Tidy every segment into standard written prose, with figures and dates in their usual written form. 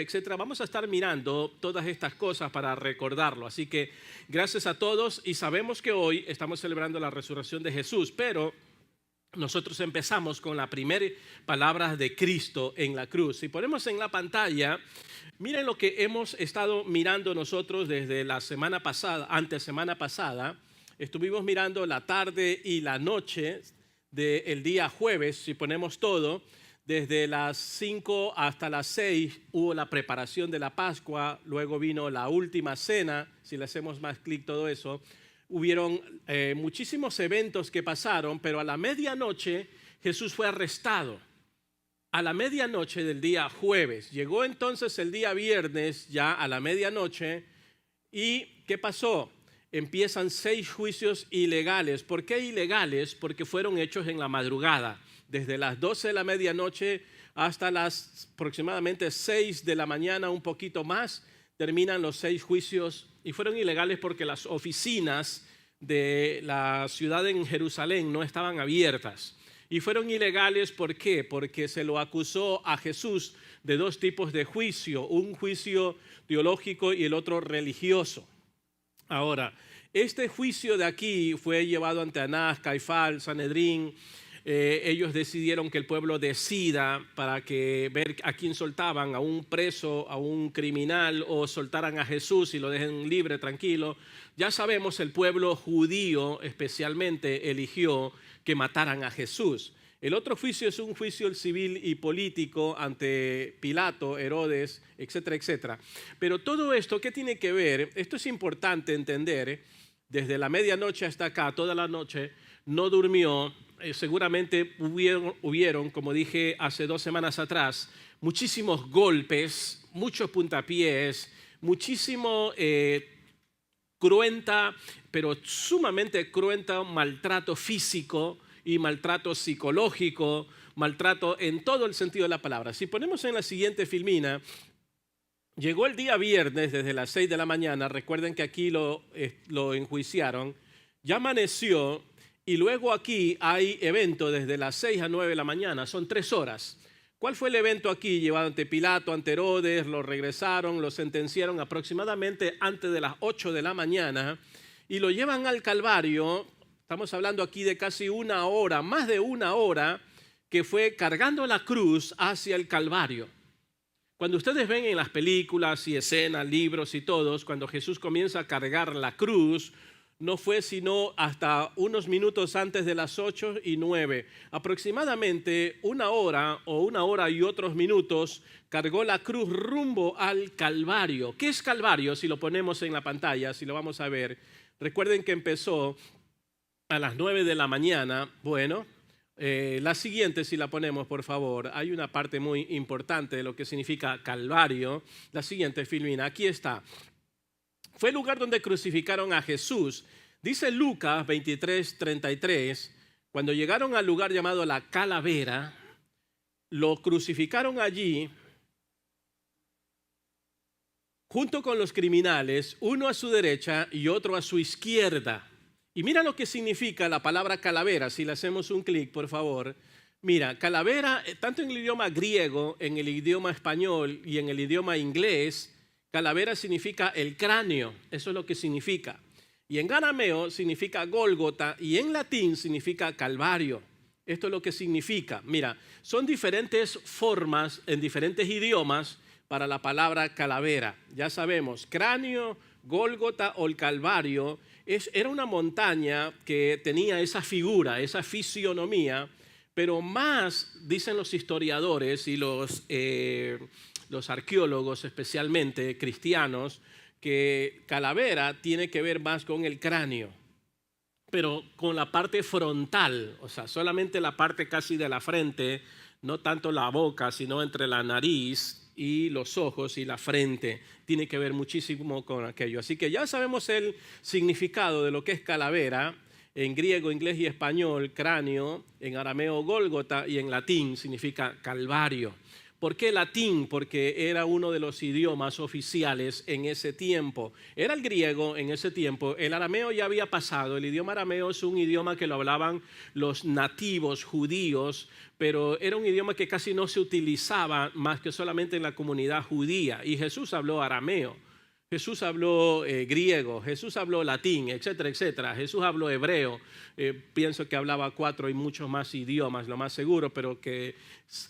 etcétera. Vamos a estar mirando todas estas cosas para recordarlo. Así que gracias a todos, y sabemos que hoy estamos celebrando la resurrección de Jesús, pero nosotros empezamos con la primera palabra de Cristo en la cruz. Si ponemos en la pantalla, miren lo que hemos estado mirando nosotros desde la semana pasada, antesemana pasada. Estuvimos mirando la tarde y la noche del día jueves, si ponemos todo. Desde las 5 hasta las 6 hubo la preparación de la Pascua, luego vino la última cena, si le hacemos más clic todo eso. Hubieron muchísimos eventos que pasaron, pero a la medianoche Jesús fue arrestado. A la medianoche del día jueves. Llegó entonces el día viernes ya a la medianoche. ¿Y qué pasó? Empiezan 6 juicios ilegales. ¿Por qué ilegales? Porque fueron hechos en la madrugada. Desde las 12 de la medianoche hasta las aproximadamente 6 de la mañana, un poquito más, terminan los 6 juicios y fueron ilegales porque las oficinas de la ciudad en Jerusalén no estaban abiertas. Y fueron ilegales, ¿por qué? Porque se lo acusó a Jesús de 2 tipos de juicio, un juicio teológico y el otro religioso. Ahora, este juicio de aquí fue llevado ante Anás, Caifás, Sanedrín. Ellos decidieron que el pueblo decida para que ver a quién soltaban, a un preso, a un criminal, o soltaran a Jesús y lo dejen libre, tranquilo. Ya sabemos, el pueblo judío especialmente eligió que mataran a Jesús. El otro juicio es un juicio civil y político ante Pilato, Herodes, etcétera, etcétera. Pero todo esto, ¿qué tiene que ver? Esto es importante entender. Desde la medianoche hasta acá, toda la noche, no durmió. Seguramente hubieron, como dije hace 2 semanas atrás, muchísimos golpes, muchos puntapiés, muchísimo cruenta, pero sumamente cruenta, maltrato físico y maltrato psicológico, maltrato en todo el sentido de la palabra. Si ponemos en la siguiente filmina, llegó el día viernes desde las 6 de la mañana, recuerden que aquí lo enjuiciaron, ya amaneció. Y luego aquí hay evento desde las 6 a 9 de la mañana, son 3 horas. ¿Cuál fue el evento aquí? Llevado ante Pilato, ante Herodes, lo regresaron, lo sentenciaron aproximadamente antes de las 8 de la mañana y lo llevan al Calvario. Estamos hablando aquí de casi 1 hora, más de 1 hora, que fue cargando la cruz hacia el Calvario. Cuando ustedes ven en las películas y escenas, libros y todos, cuando Jesús comienza a cargar la cruz, no fue sino hasta unos minutos antes de las 8 y 9. Aproximadamente 1 hora o 1 hora y otros minutos cargó la cruz rumbo al Calvario. ¿Qué es Calvario? Si lo ponemos en la pantalla, si lo vamos a ver. Recuerden que empezó a las 9 de la mañana. Bueno, la siguiente, si la ponemos, por favor. Hay una parte muy importante de lo que significa Calvario. La siguiente, Filmina, aquí está. Fue el lugar donde crucificaron a Jesús. Dice Lucas 23:33, cuando llegaron al lugar llamado la Calavera, lo crucificaron allí junto con los criminales, uno a su derecha y otro a su izquierda. Y mira lo que significa la palabra calavera, si le hacemos un clic, por favor. Mira, calavera, tanto en el idioma griego, en el idioma español y en el idioma inglés, calavera significa el cráneo, eso es lo que significa. Y en arameo significa Gólgota y en latín significa Calvario. Esto es lo que significa. Mira, son diferentes formas en diferentes idiomas para la palabra calavera. Ya sabemos, cráneo, Gólgota o el Calvario era una montaña que tenía esa figura, esa fisionomía, pero más, dicen los historiadores y los arqueólogos, especialmente cristianos, que calavera tiene que ver más con el cráneo, pero con la parte frontal, o sea, solamente la parte casi de la frente, no tanto la boca, sino entre la nariz y los ojos y la frente. Tiene que ver muchísimo con aquello. Así que ya sabemos el significado de lo que es calavera. En griego, inglés y español, cráneo, en arameo, Gólgota, y en latín significa Calvario. ¿Por qué latín? Porque era uno de los idiomas oficiales en ese tiempo. Era el griego en ese tiempo, el arameo ya había pasado. El idioma arameo es un idioma que lo hablaban los nativos judíos, pero era un idioma que casi no se utilizaba más que solamente en la comunidad judía. Y Jesús habló arameo. Jesús habló griego, Jesús habló latín, etcétera, etcétera. Jesús habló hebreo. Pienso que hablaba 4 y muchos más idiomas, lo más seguro, pero que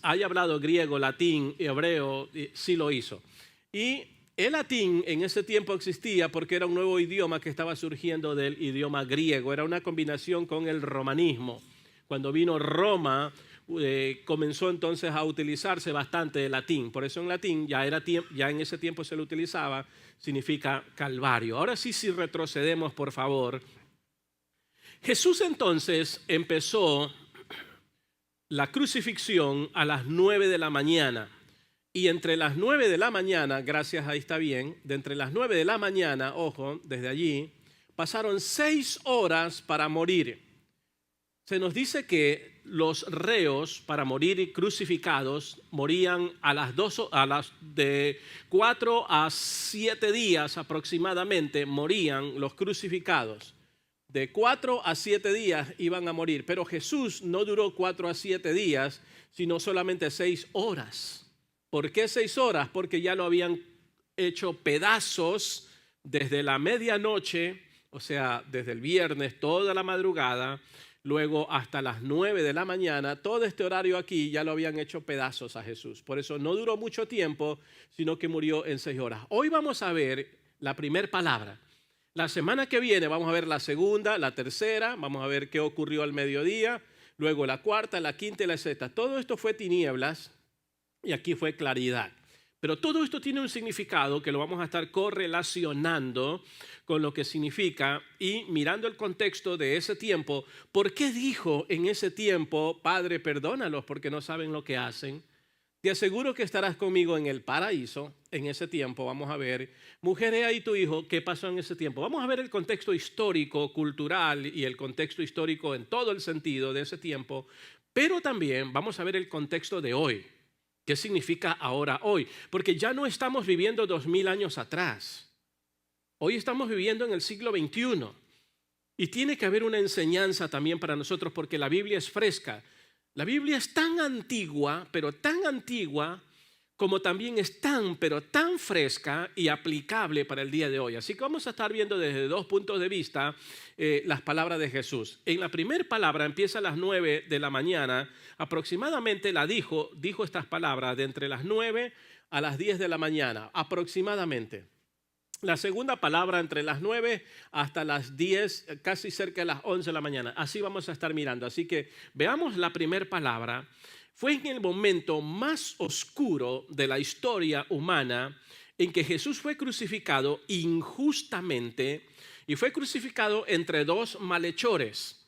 haya hablado griego, latín, hebreo, sí lo hizo. Y el latín en ese tiempo existía porque era un nuevo idioma que estaba surgiendo del idioma griego. Era una combinación con el romanismo. Cuando vino Roma, comenzó entonces a utilizarse bastante el latín. Por eso en latín ya en ese tiempo se lo utilizaba, significa Calvario. Ahora sí, si retrocedemos, por favor. Jesús entonces empezó la crucifixión a las 9 de la mañana. Y entre las 9 de la mañana, gracias, ahí está bien, de entre las 9 de la mañana, ojo, desde allí, pasaron 6 horas para morir. Se nos dice que los reos para morir crucificados morían de 4 a 7 días aproximadamente, morían los crucificados. De 4 a 7 días iban a morir, pero Jesús no duró 4 a 7 días, sino solamente 6 horas. ¿Por qué 6 horas? Porque ya lo habían hecho pedazos desde la medianoche, o sea, desde el viernes, toda la madrugada, luego hasta las 9 de la mañana, todo este horario aquí ya lo habían hecho pedazos a Jesús. Por eso no duró mucho tiempo, sino que murió en 6 horas. Hoy vamos a ver la primera palabra. La semana que viene vamos a ver la segunda, la tercera, vamos a ver qué ocurrió al mediodía, luego la cuarta, la quinta y la sexta. Todo esto fue tinieblas y aquí fue claridad. Pero todo esto tiene un significado que lo vamos a estar correlacionando con lo que significa y mirando el contexto de ese tiempo. ¿Por qué dijo en ese tiempo, Padre, perdónalos porque no saben lo que hacen? Te aseguro que estarás conmigo en el paraíso en ese tiempo. Vamos a ver, mujer, he ahí tu hijo, ¿qué pasó en ese tiempo? Vamos a ver el contexto histórico, cultural y el contexto histórico en todo el sentido de ese tiempo, pero también vamos a ver el contexto de hoy. ¿Qué significa ahora hoy? Porque ya no estamos viviendo 2000 años atrás. Hoy estamos viviendo en el siglo XXI. Y tiene que haber una enseñanza también para nosotros porque la Biblia es fresca. La Biblia es tan antigua, pero tan antigua, como también es pero tan fresca y aplicable para el día de hoy. Así que vamos a estar viendo desde 2 puntos de vista las palabras de Jesús. En la primera palabra empieza a las 9 de la mañana, aproximadamente dijo estas palabras de entre las 9 a las 10 de la mañana, aproximadamente. La segunda palabra entre las 9 hasta las 10, casi cerca de las 11 de la mañana. Así vamos a estar mirando. Así que veamos la primera palabra. Fue en el momento más oscuro de la historia humana en que Jesús fue crucificado injustamente y fue crucificado entre 2 malhechores.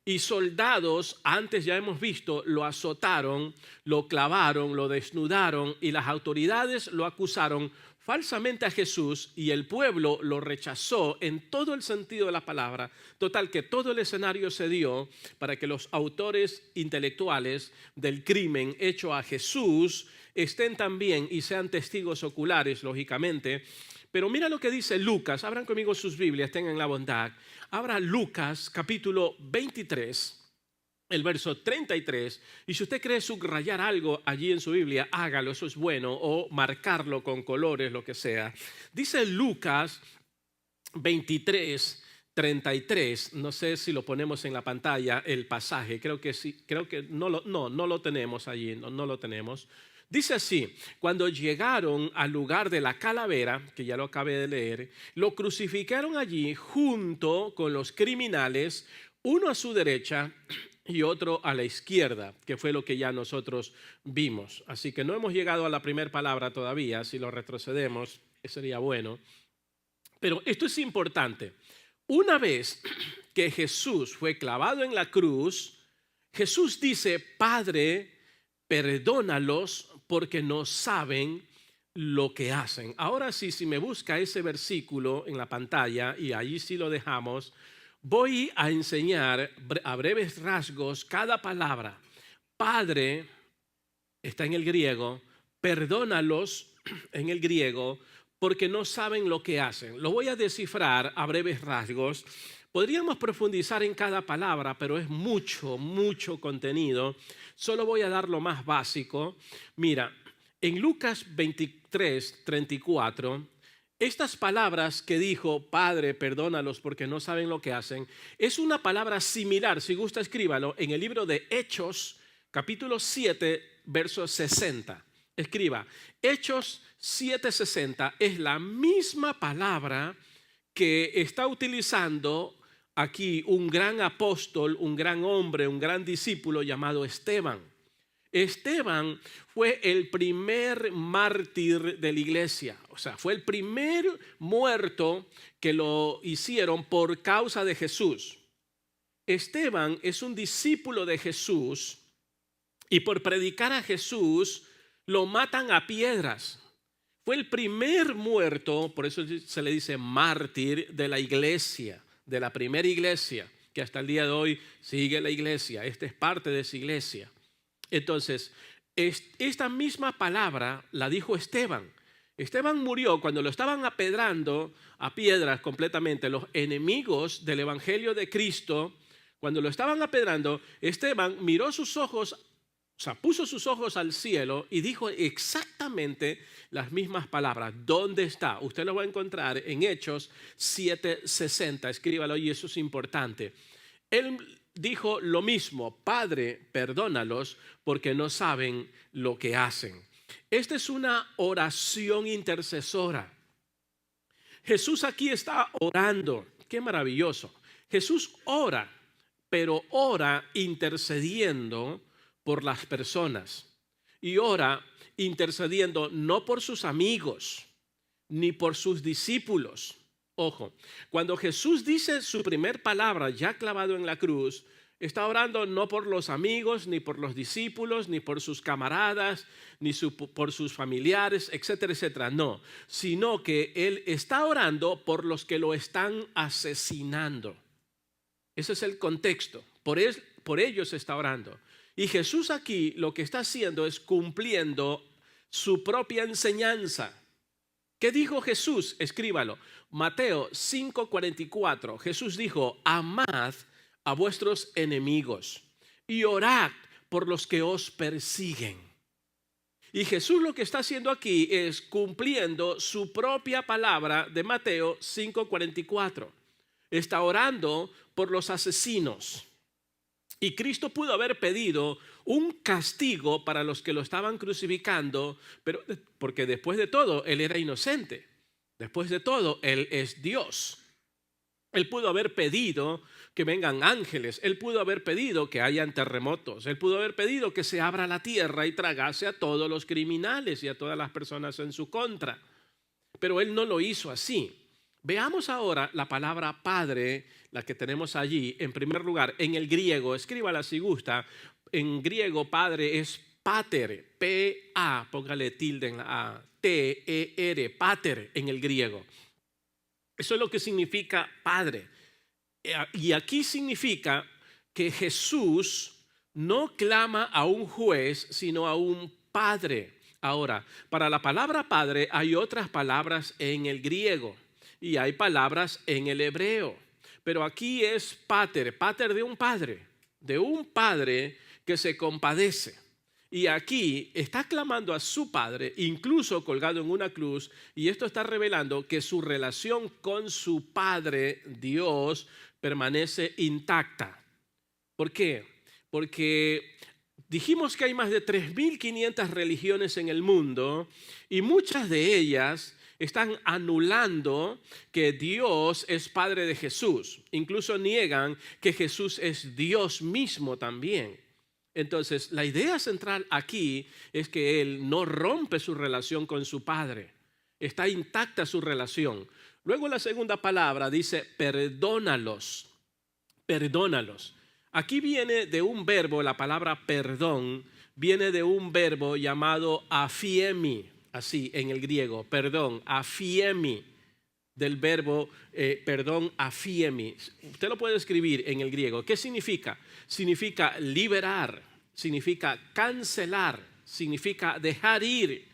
Y soldados, antes ya hemos visto, lo azotaron, lo clavaron, lo desnudaron y las autoridades lo acusaron falsamente a Jesús y el pueblo lo rechazó en todo el sentido de la palabra. Total que todo el escenario se dio para que los autores intelectuales del crimen hecho a Jesús estén también y sean testigos oculares, lógicamente. Pero mira lo que dice Lucas. Abran conmigo sus Biblias, tengan la bondad. Abra Lucas capítulo 23. El verso 33, y si usted quiere subrayar algo allí en su Biblia, hágalo, eso es bueno, o marcarlo con colores, lo que sea. Dice Lucas 23, 33, no sé si lo ponemos en la pantalla, el pasaje, creo que sí, creo que no lo tenemos allí, no lo tenemos. Dice así, cuando llegaron al lugar de la calavera, que ya lo acabé de leer, lo crucificaron allí junto con los criminales, uno a su derecha y otro a la izquierda, que fue lo que ya nosotros vimos. Así que no hemos llegado a la primera palabra todavía, si lo retrocedemos, sería bueno. Pero esto es importante. Una vez que Jesús fue clavado en la cruz, Jesús dice, Padre, perdónalos porque no saben lo que hacen. Ahora sí, si me busca ese versículo en la pantalla, y allí sí lo dejamos, voy a enseñar a breves rasgos cada palabra. Padre está en el griego, perdónalos en el griego porque no saben lo que hacen. Lo voy a descifrar a breves rasgos. Podríamos profundizar en cada palabra, pero es mucho, mucho contenido. Solo voy a dar lo más básico. Mira, en Lucas 23:34, estas palabras que dijo, Padre, perdónalos porque no saben lo que hacen, es una palabra similar, si gusta escríbalo, en el libro de Hechos, capítulo 7, verso 60. Escriba, Hechos 7:60 es la misma palabra que está utilizando aquí un gran apóstol, un gran hombre, un gran discípulo llamado Esteban. Esteban fue el primer mártir de la iglesia, o sea, fue el primer muerto que lo hicieron por causa de Jesús. Esteban es un discípulo de Jesús y por predicar a Jesús lo matan a piedras. Fue el primer muerto, por eso se le dice mártir de la iglesia, de la primera iglesia, que hasta el día de hoy sigue la iglesia. Esta es parte de esa iglesia. Entonces, esta misma palabra la dijo Esteban. Esteban murió cuando lo estaban apedrando a piedras completamente. Los enemigos del evangelio de Cristo, cuando lo estaban apedrando, Esteban miró sus ojos, o sea, puso sus ojos al cielo y dijo exactamente las mismas palabras. ¿Dónde está? Usted lo va a encontrar en Hechos 7:60. Escríbalo y eso es importante. Él dijo lo mismo, Padre, perdónalos porque no saben lo que hacen. Esta es una oración intercesora. Jesús aquí está orando. Qué maravilloso. Jesús ora, pero ora intercediendo por las personas. Y ora intercediendo no por sus amigos, ni por sus discípulos. Ojo, cuando Jesús dice su primer palabra ya clavado en la cruz, está orando no por los amigos, ni por los discípulos, ni por sus camaradas, ni por sus familiares, etcétera, etcétera. No, sino que Él está orando por los que lo están asesinando. Ese es el contexto. Por ellos está orando. Y Jesús aquí lo que está haciendo es cumpliendo su propia enseñanza. ¿Qué dijo Jesús? Escríbalo. Mateo 5:44. Jesús dijo, amad a vuestros enemigos y orad por los que os persiguen. Y Jesús lo que está haciendo aquí es cumpliendo su propia palabra de Mateo 5:44. Está orando por los asesinos. Y Cristo pudo haber pedido un castigo para los que lo estaban crucificando, pero porque después de todo Él era inocente. Después de todo Él es Dios. Él pudo haber pedido que vengan ángeles. Él pudo haber pedido que hayan terremotos. Él pudo haber pedido que se abra la tierra y tragase a todos los criminales y a todas las personas en su contra. Pero Él no lo hizo así. Veamos ahora la palabra Padre, la que tenemos allí. En primer lugar, en el griego, escríbala si gusta. En griego, Padre es pater, P-A, póngale tilde en la A, T-E-R, pater en el griego. Eso es lo que significa Padre. Y aquí significa que Jesús no clama a un juez, sino a un Padre. Ahora, para la palabra Padre hay otras palabras en el griego. Y hay palabras en el hebreo, pero aquí es pater, pater de un padre que se compadece. Y aquí está clamando a su padre, incluso colgado en una cruz, y esto está revelando que su relación con su padre, Dios, permanece intacta. ¿Por qué? Porque dijimos que hay más de 3.500 religiones en el mundo y muchas de ellas están anulando que Dios es Padre de Jesús. Incluso niegan que Jesús es Dios mismo también. Entonces, la idea central aquí es que Él no rompe su relación con su Padre. Está intacta su relación. Luego la segunda palabra dice, perdónalos. Perdónalos. Aquí viene de un verbo, la palabra perdón, viene de un verbo llamado afiemi. Así en el griego, perdón, afiemi, del verbo perdón, afiemi. Usted lo puede escribir en el griego. ¿Qué significa? Significa liberar, significa cancelar, significa dejar ir,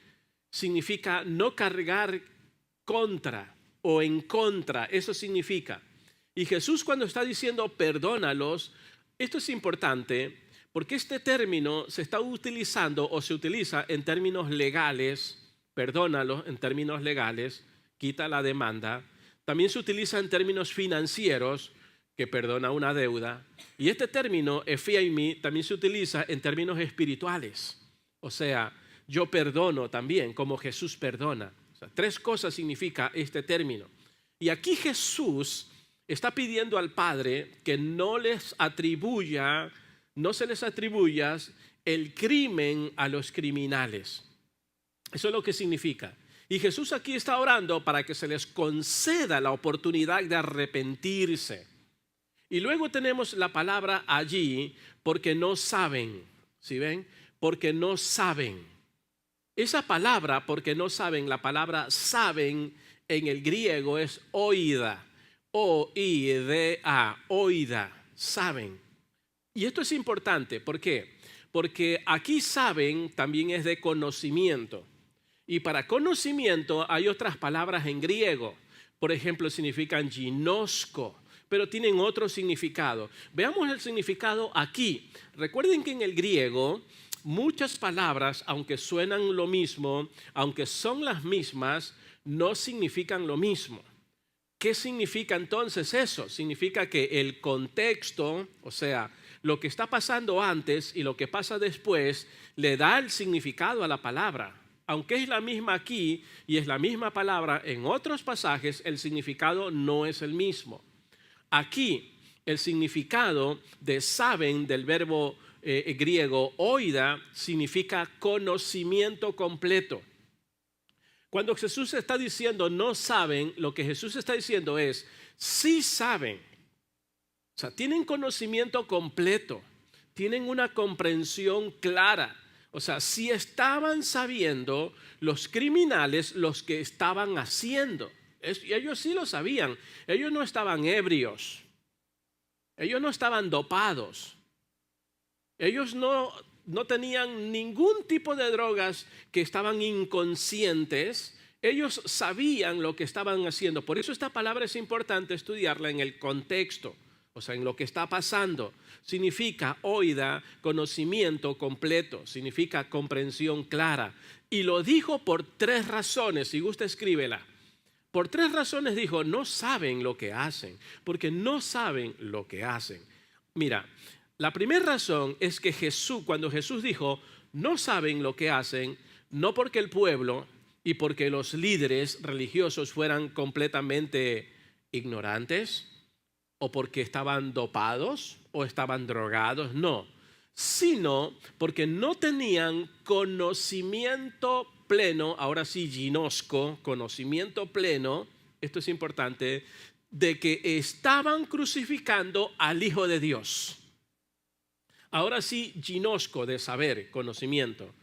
significa no cargar contra o en contra, eso significa. Y Jesús cuando está diciendo perdónalos, esto es importante porque este término se está utilizando o se utiliza en términos legales, perdónalos en términos legales, quita la demanda. También se utiliza en términos financieros, que perdona una deuda. Y este término, efiaimi, también se utiliza en términos espirituales. O sea, yo perdono también, como Jesús perdona. O sea, 3 cosas significa este término. Y aquí Jesús está pidiendo al Padre que no se les atribuya el crimen a los criminales. Eso es lo que significa. Y Jesús aquí está orando para que se les conceda la oportunidad de arrepentirse. Y luego tenemos la palabra allí, porque no saben. ¿Sí ven? Porque no saben. Esa palabra, porque no saben, la palabra saben en el griego es oida. O-I-D-A, oida, saben. Y esto es importante, ¿por qué? Porque aquí saben también es de conocimiento. Y para conocimiento hay otras palabras en griego. Por ejemplo, significan ginosko, pero tienen otro significado. Veamos el significado aquí. Recuerden que en el griego muchas palabras, aunque suenan lo mismo, aunque son las mismas, no significan lo mismo. ¿Qué significa entonces eso? Significa que el contexto, o sea, lo que está pasando antes y lo que pasa después, le da el significado a la palabra. Aunque es la misma aquí y es la misma palabra, en otros pasajes el significado no es el mismo. Aquí el significado de saben del verbo griego oida significa conocimiento completo. Cuando Jesús está diciendo no saben, lo que Jesús está diciendo es sí saben. O sea, tienen conocimiento completo, tienen una comprensión clara. O sea, sí estaban sabiendo los criminales los que estaban haciendo. Ellos sí lo sabían. Ellos no estaban ebrios. Ellos no estaban dopados. Ellos no tenían ningún tipo de drogas, que estaban inconscientes. Ellos sabían lo que estaban haciendo. Por eso esta palabra es importante estudiarla en el contexto, o sea, en lo que está pasando. Significa oída, conocimiento completo, significa comprensión clara. Y lo dijo por 3 razones, si gusta escríbela. Por 3 razones dijo, no saben lo que hacen, porque no saben lo que hacen. Mira, la primera razón es que Jesús, cuando Jesús dijo, no saben lo que hacen, no porque el pueblo y porque los líderes religiosos fueran completamente ignorantes, o porque estaban dopados o estaban drogados, no, sino porque no tenían conocimiento pleno, ahora sí ginosko, conocimiento pleno, esto es importante, de que estaban crucificando al Hijo de Dios. Ahora sí ginosko, de saber, conocimiento.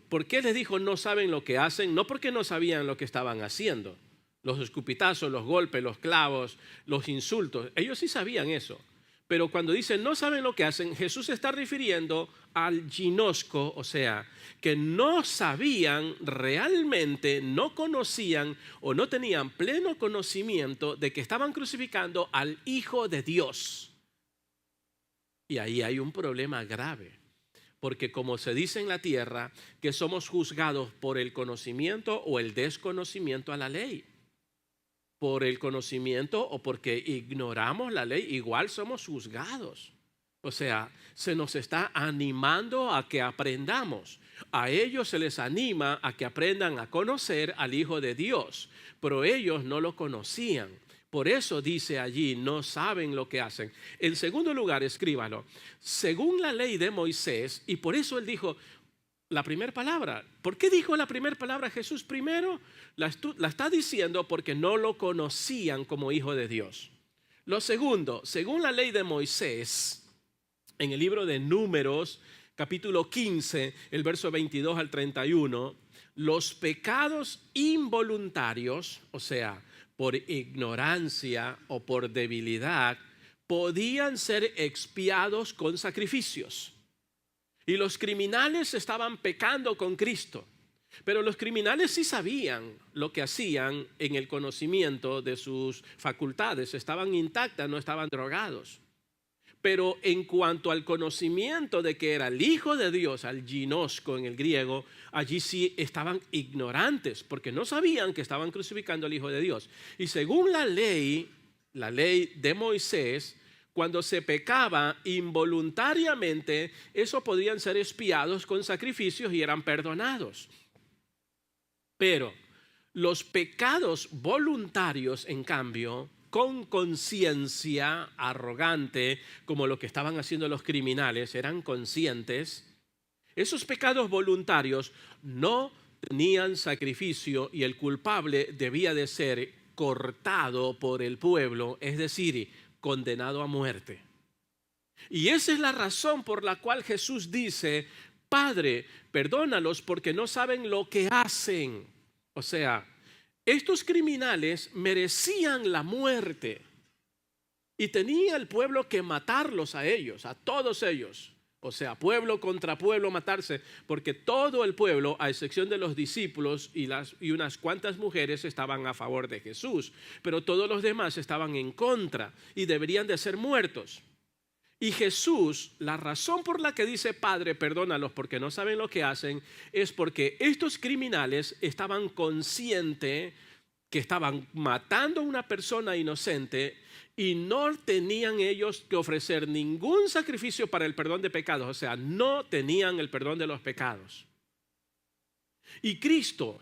¿Por qué les dijo no saben lo que hacen? No porque no sabían lo que estaban haciendo. Los escupitazos, los golpes, los clavos, los insultos, ellos sí sabían eso. Pero cuando dicen no saben lo que hacen, Jesús se está refiriendo al ginosko, o sea, que no sabían realmente, no conocían o no tenían pleno conocimiento de que estaban crucificando al Hijo de Dios. Y ahí hay un problema grave, porque como se dice en la tierra, que somos juzgados por el conocimiento o el desconocimiento a la ley. Por el conocimiento o porque ignoramos la ley, igual somos juzgados. O sea, se nos está animando a que aprendamos. A ellos se les anima a que aprendan a conocer al Hijo de Dios, pero ellos no lo conocían. Por eso dice allí, no saben lo que hacen. En segundo lugar, escríbalo, según la ley de Moisés, y por eso él dijo la primera palabra. ¿Por qué dijo la primera palabra Jesús primero? La está diciendo porque no lo conocían como Hijo de Dios. Lo segundo, según la ley de Moisés, en el libro de Números, capítulo 15, el verso 22 al 31, los pecados involuntarios, o sea, por ignorancia o por debilidad, podían ser expiados con sacrificios. Y los criminales estaban pecando con Cristo. Pero los criminales sí sabían lo que hacían en el conocimiento de sus facultades. Estaban intactas, no estaban drogados. Pero en cuanto al conocimiento de que era el Hijo de Dios, al ginosco en el griego, allí sí estaban ignorantes, porque no sabían que estaban crucificando al Hijo de Dios. Y según la ley de Moisés, cuando se pecaba involuntariamente, eso podían ser expiados con sacrificios y eran perdonados. Pero los pecados voluntarios, en cambio, con conciencia arrogante, como lo que estaban haciendo los criminales, eran conscientes, esos pecados voluntarios no tenían sacrificio y el culpable debía de ser cortado por el pueblo, es decir, condenado a muerte. Y esa es la razón por la cual Jesús dice: Padre, perdónalos porque no saben lo que hacen. O sea, estos criminales merecían la muerte y tenía el pueblo que matarlos a ellos, a todos ellos. O sea, pueblo contra pueblo matarse, porque todo el pueblo, a excepción de los discípulos y unas cuantas mujeres, estaban a favor de Jesús, pero todos los demás estaban en contra y deberían de ser muertos. Y Jesús, la razón por la que dice: Padre, perdónalos porque no saben lo que hacen, es porque estos criminales estaban conscientes que estaban matando a una persona inocente y no tenían ellos que ofrecer ningún sacrificio para el perdón de pecados. O sea, no tenían el perdón de los pecados. Y Cristo,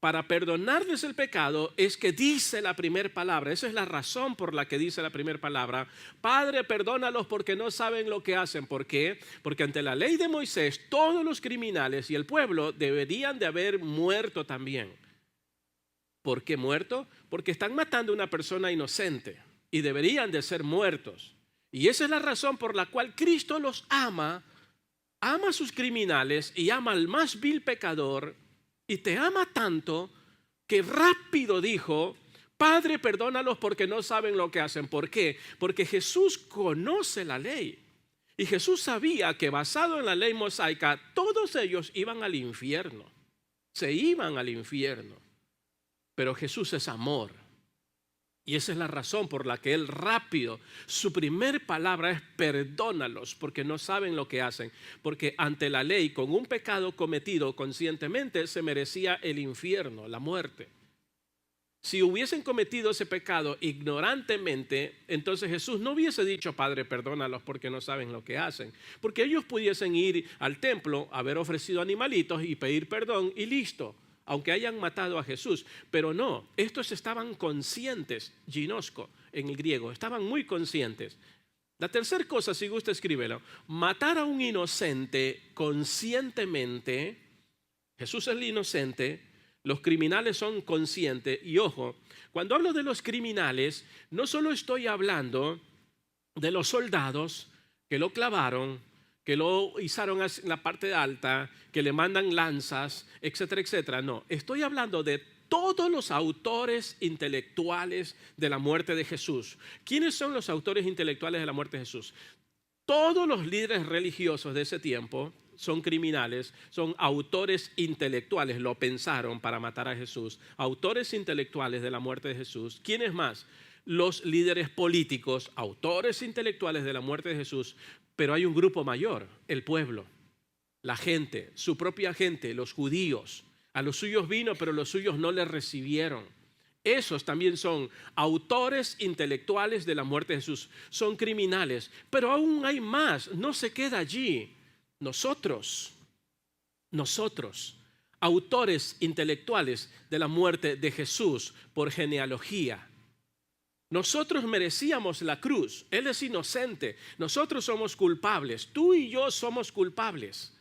para perdonarles el pecado, es que dice la primera palabra. Esa es la razón por la que dice la primera palabra: Padre, perdónalos porque no saben lo que hacen. ¿Por qué? Porque ante la ley de Moisés, todos los criminales y el pueblo deberían de haber muerto también. ¿Por qué muerto? Porque están matando a una persona inocente y deberían de ser muertos. Y esa es la razón por la cual Cristo los ama a sus criminales y ama al más vil pecador. Y te ama tanto que rápido dijo: Padre, perdónalos porque no saben lo que hacen. ¿Por qué? Porque Jesús conoce la ley. Y Jesús sabía que basado en la ley mosaica, todos ellos iban al infierno. Se iban al infierno. Pero Jesús es amor. Y esa es la razón por la que Él rápido, su primer palabra es: perdónalos porque no saben lo que hacen. Porque ante la ley, con un pecado cometido conscientemente, se merecía el infierno, la muerte. Si hubiesen cometido ese pecado ignorantemente, entonces Jesús no hubiese dicho: Padre, perdónalos porque no saben lo que hacen. Porque ellos pudiesen ir al templo, haber ofrecido animalitos y pedir perdón y listo, aunque hayan matado a Jesús. Pero no, estos estaban conscientes, ginosco en el griego, estaban muy conscientes. La tercera cosa, si gusta escríbelo: matar a un inocente conscientemente. Jesús es el inocente, los criminales son conscientes. Y ojo, cuando hablo de los criminales, no solo estoy hablando de los soldados que lo clavaron, que lo izaron en la parte alta, que le mandan lanzas, etcétera, etcétera. No, estoy hablando de todos los autores intelectuales de la muerte de Jesús. ¿Quiénes son los autores intelectuales de la muerte de Jesús? Todos los líderes religiosos de ese tiempo son criminales, son autores intelectuales, lo pensaron para matar a Jesús. Autores intelectuales de la muerte de Jesús. ¿Quiénes más? Los líderes políticos, autores intelectuales de la muerte de Jesús. Pero hay un grupo mayor: el pueblo, la gente, su propia gente, los judíos. A los suyos vino, pero los suyos no le recibieron. Esos también son autores intelectuales de la muerte de Jesús. Son criminales, pero aún hay más. No se queda allí. Nosotros, autores intelectuales de la muerte de Jesús por genealogía. Nosotros merecíamos la cruz. Él es inocente. Nosotros somos culpables. Tú y yo somos culpables.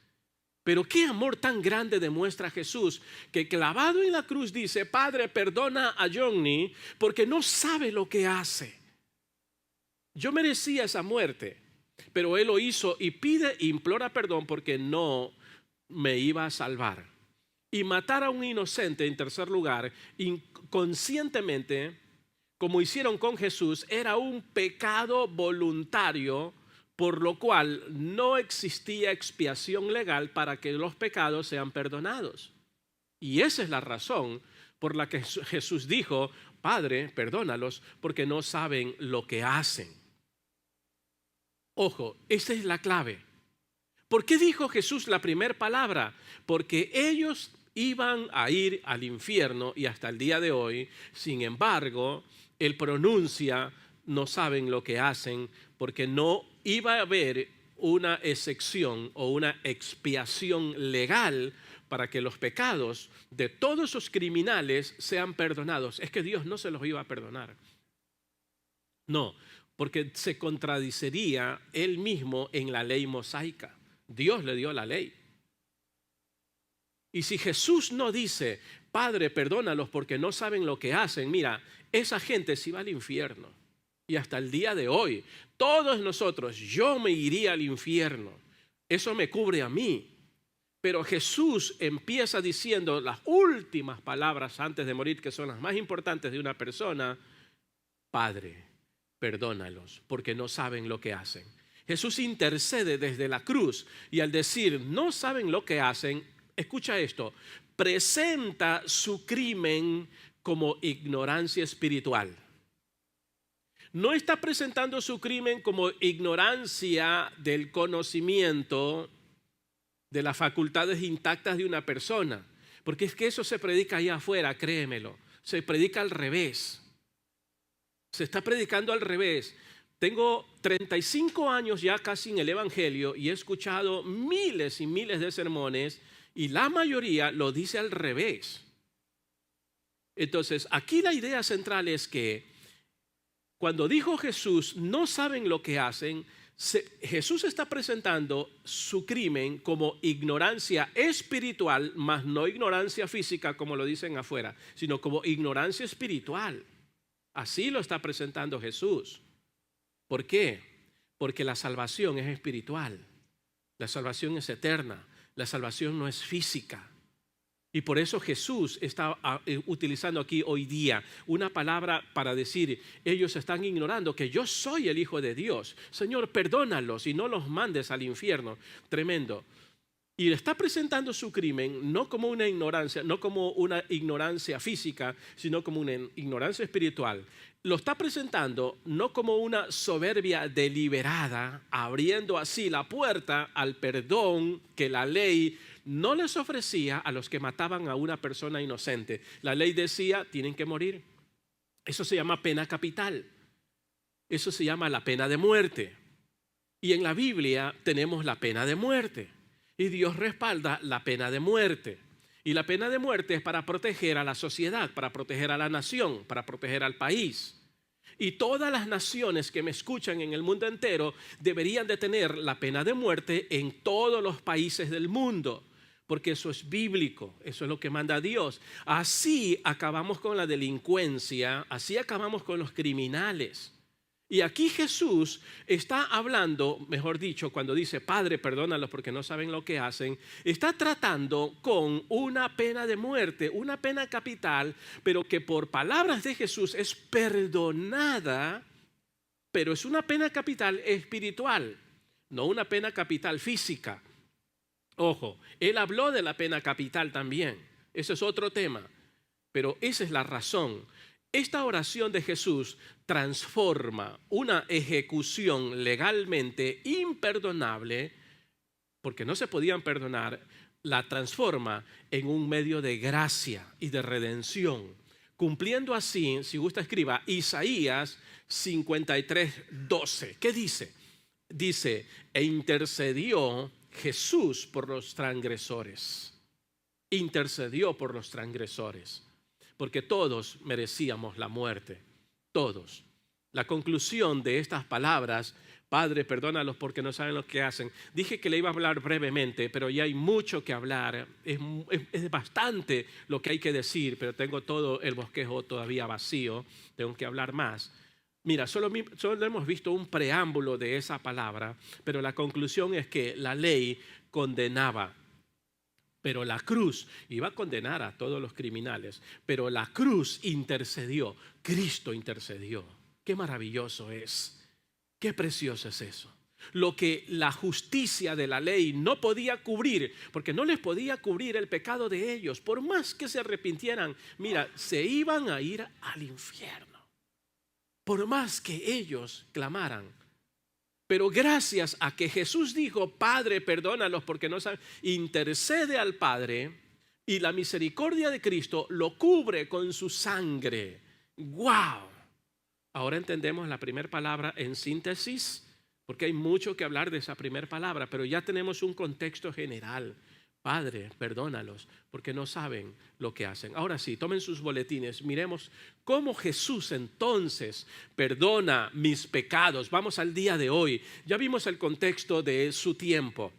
Pero qué amor tan grande demuestra Jesús, que clavado en la cruz dice: Padre, perdona a Johnny porque no sabe lo que hace. Yo merecía esa muerte, pero Él lo hizo y implora perdón porque no me iba a salvar. Y matar a un inocente, en tercer lugar, inconscientemente, como hicieron con Jesús, era un pecado voluntario, por lo cual no existía expiación legal para que los pecados sean perdonados. Y esa es la razón por la que Jesús dijo, Padre, perdónalos porque no saben lo que hacen. Ojo, esa es la clave. ¿Por qué dijo Jesús la primera palabra? Porque ellos iban a ir al infierno y hasta el día de hoy, sin embargo, Él pronuncia, no saben lo que hacen, porque no iba a haber una excepción o una expiación legal para que los pecados de todos esos criminales sean perdonados. Es que Dios no se los iba a perdonar. No, porque se contradiciría Él mismo en la ley mosaica. Dios le dio la ley. Y si Jesús no dice, Padre, perdónalos porque no saben lo que hacen, mira, esa gente se va al infierno. Y hasta el día de hoy, todos nosotros, yo me iría al infierno. Eso me cubre a mí. Pero Jesús empieza diciendo las últimas palabras antes de morir, que son las más importantes de una persona. Padre, perdónalos porque no saben lo que hacen. Jesús intercede desde la cruz y al decir no saben lo que hacen, escucha esto, presenta su crimen como ignorancia espiritual. No está presentando su crimen como ignorancia del conocimiento de las facultades intactas de una persona, porque es que eso se predica allá afuera, créemelo, se predica al revés. Se está predicando al revés. Tengo 35 años ya casi en el Evangelio y he escuchado miles y miles de sermones y la mayoría lo dice al revés. Entonces, aquí la idea central es que cuando dijo Jesús, no saben lo que hacen, Jesús está presentando su crimen como ignorancia espiritual, más no ignorancia física como lo dicen afuera, sino como ignorancia espiritual. Así lo está presentando Jesús. ¿Por qué? Porque la salvación es espiritual, la salvación es eterna, la salvación no es física. Y por eso Jesús está utilizando aquí hoy día una palabra para decir, ellos están ignorando que yo soy el Hijo de Dios. Señor, perdónalos y no los mandes al infierno. Tremendo. Y está presentando su crimen no como una ignorancia física, sino como una ignorancia espiritual. Lo está presentando no como una soberbia deliberada, abriendo así la puerta al perdón que la ley no les ofrecía a los que mataban a una persona inocente. La ley decía, tienen que morir. Eso se llama pena capital. Eso se llama la pena de muerte. Y en la Biblia tenemos la pena de muerte. Y Dios respalda la pena de muerte. Y la pena de muerte es para proteger a la sociedad, para proteger a la nación, para proteger al país. Y todas las naciones que me escuchan en el mundo entero deberían de tener la pena de muerte en todos los países del mundo. Porque eso es bíblico, eso es lo que manda Dios. Así acabamos con la delincuencia, así acabamos con los criminales. Y aquí Jesús está hablando, mejor dicho, cuando dice, Padre, perdónalos porque no saben lo que hacen, está tratando con una pena de muerte, una pena capital, pero que por palabras de Jesús es perdonada, pero es una pena capital espiritual, no una pena capital física. Ojo, él habló de la pena capital también, ese es otro tema, pero esa es la razón. Esta oración de Jesús transforma una ejecución legalmente imperdonable, porque no se podían perdonar, la transforma en un medio de gracia y de redención, cumpliendo así, si gusta escriba, Isaías 53:12. ¿Qué dice? Dice, e intercedió Jesús por los transgresores. Intercedió por los transgresores. Porque todos merecíamos la muerte, todos. La conclusión de estas palabras, Padre, perdónalos porque no saben lo que hacen. Dije que le iba a hablar brevemente, pero ya hay mucho que hablar. Es bastante lo que hay que decir, pero tengo todo el bosquejo todavía vacío. Tengo que hablar más. Mira, solo hemos visto un preámbulo de esa palabra, pero la conclusión es que la ley condenaba. Pero la cruz iba a condenar a todos los criminales, pero la cruz intercedió, Cristo intercedió. Qué maravilloso es, qué precioso es eso. lo que la justicia de la ley no podía cubrir, porque no les podía cubrir el pecado de ellos. Por más que se arrepintieran, mira, se iban a ir al infierno. Por más que ellos clamaran. Pero gracias a que Jesús dijo, Padre, perdónalos porque no saben, intercede al Padre y la misericordia de Cristo lo cubre con su sangre. ¡Wow! Ahora entendemos la primera palabra en síntesis, porque hay mucho que hablar de esa primera palabra, pero ya tenemos un contexto general. Padre, perdónalos, porque no saben lo que hacen. Ahora sí, tomen sus boletines, miremos cómo Jesús entonces perdona mis pecados. Vamos al día de hoy. Ya vimos el contexto de su tiempo,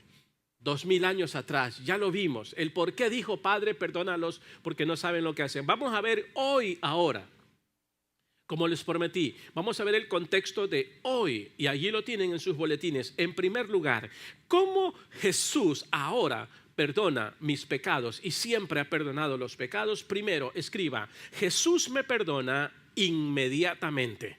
2000 años atrás, ya lo vimos. El por qué dijo, Padre, perdónalos, porque no saben lo que hacen. Vamos a ver hoy, ahora. Como les prometí, vamos a ver el contexto de hoy, y allí lo tienen en sus boletines. En primer lugar, cómo Jesús ahora perdona mis pecados y siempre ha perdonado los pecados. Primero, escriba, Jesús me perdona inmediatamente.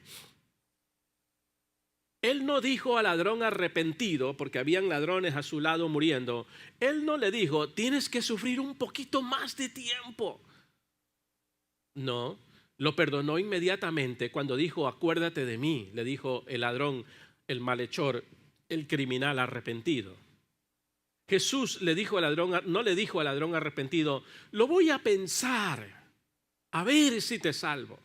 Él no dijo al ladrón arrepentido, porque habían ladrones a su lado muriendo. Él no le dijo, tienes que sufrir un poquito más de tiempo. No. Lo perdonó inmediatamente cuando dijo, acuérdate de mí, le dijo el ladrón, el malhechor, el criminal arrepentido. Jesús le dijo al ladrón, no le dijo al ladrón arrepentido, lo voy a pensar, a ver si te salvo.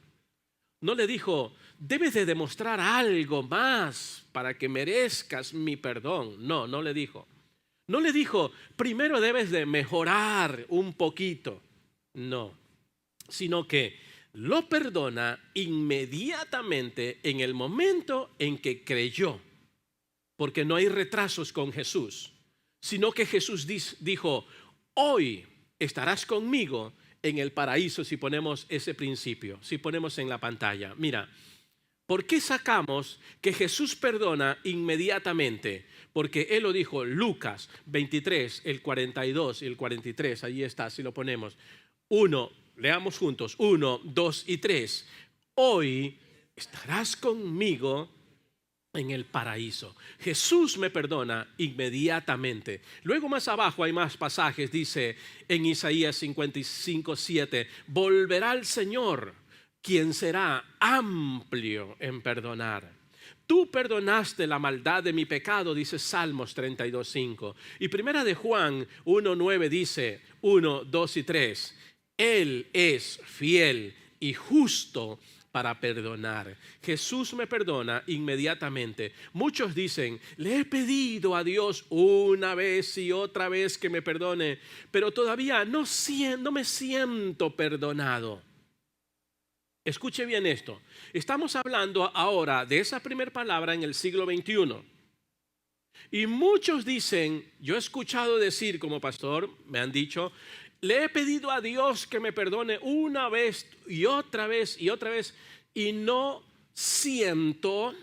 No le dijo, debes de demostrar algo más para que merezcas mi perdón. No, no le dijo. No le dijo, primero debes de mejorar un poquito. No, sino que lo perdona inmediatamente en el momento en que creyó, porque no hay retrasos con Jesús, sino que Jesús dijo, hoy estarás conmigo en el paraíso, si ponemos ese principio, si ponemos en la pantalla. Mira, ¿por qué sacamos que Jesús perdona inmediatamente? Porque Él lo dijo, Lucas 23, el 42 y el 43, ahí está, si lo ponemos. Leamos juntos, 1, 2 y 3. Hoy estarás conmigo en el paraíso. Jesús me perdona inmediatamente. Luego más abajo hay más pasajes, dice en Isaías 55, 7, volverá el Señor, quien será amplio en perdonar. Tú perdonaste la maldad de mi pecado, dice Salmos 32, 5. Y primera de Juan 1, 9 dice 1, 2 y 3. Él es fiel y justo para perdonar. Jesús me perdona inmediatamente. Muchos dicen, le he pedido a Dios una vez y otra vez que me perdone, pero todavía no me siento perdonado. Escuche bien esto. Estamos hablando ahora de esa primera palabra en el siglo XXI. Y muchos dicen, yo he escuchado decir como pastor, me han dicho, le he pedido a Dios que me perdone una vez y otra vez y otra vez y no siento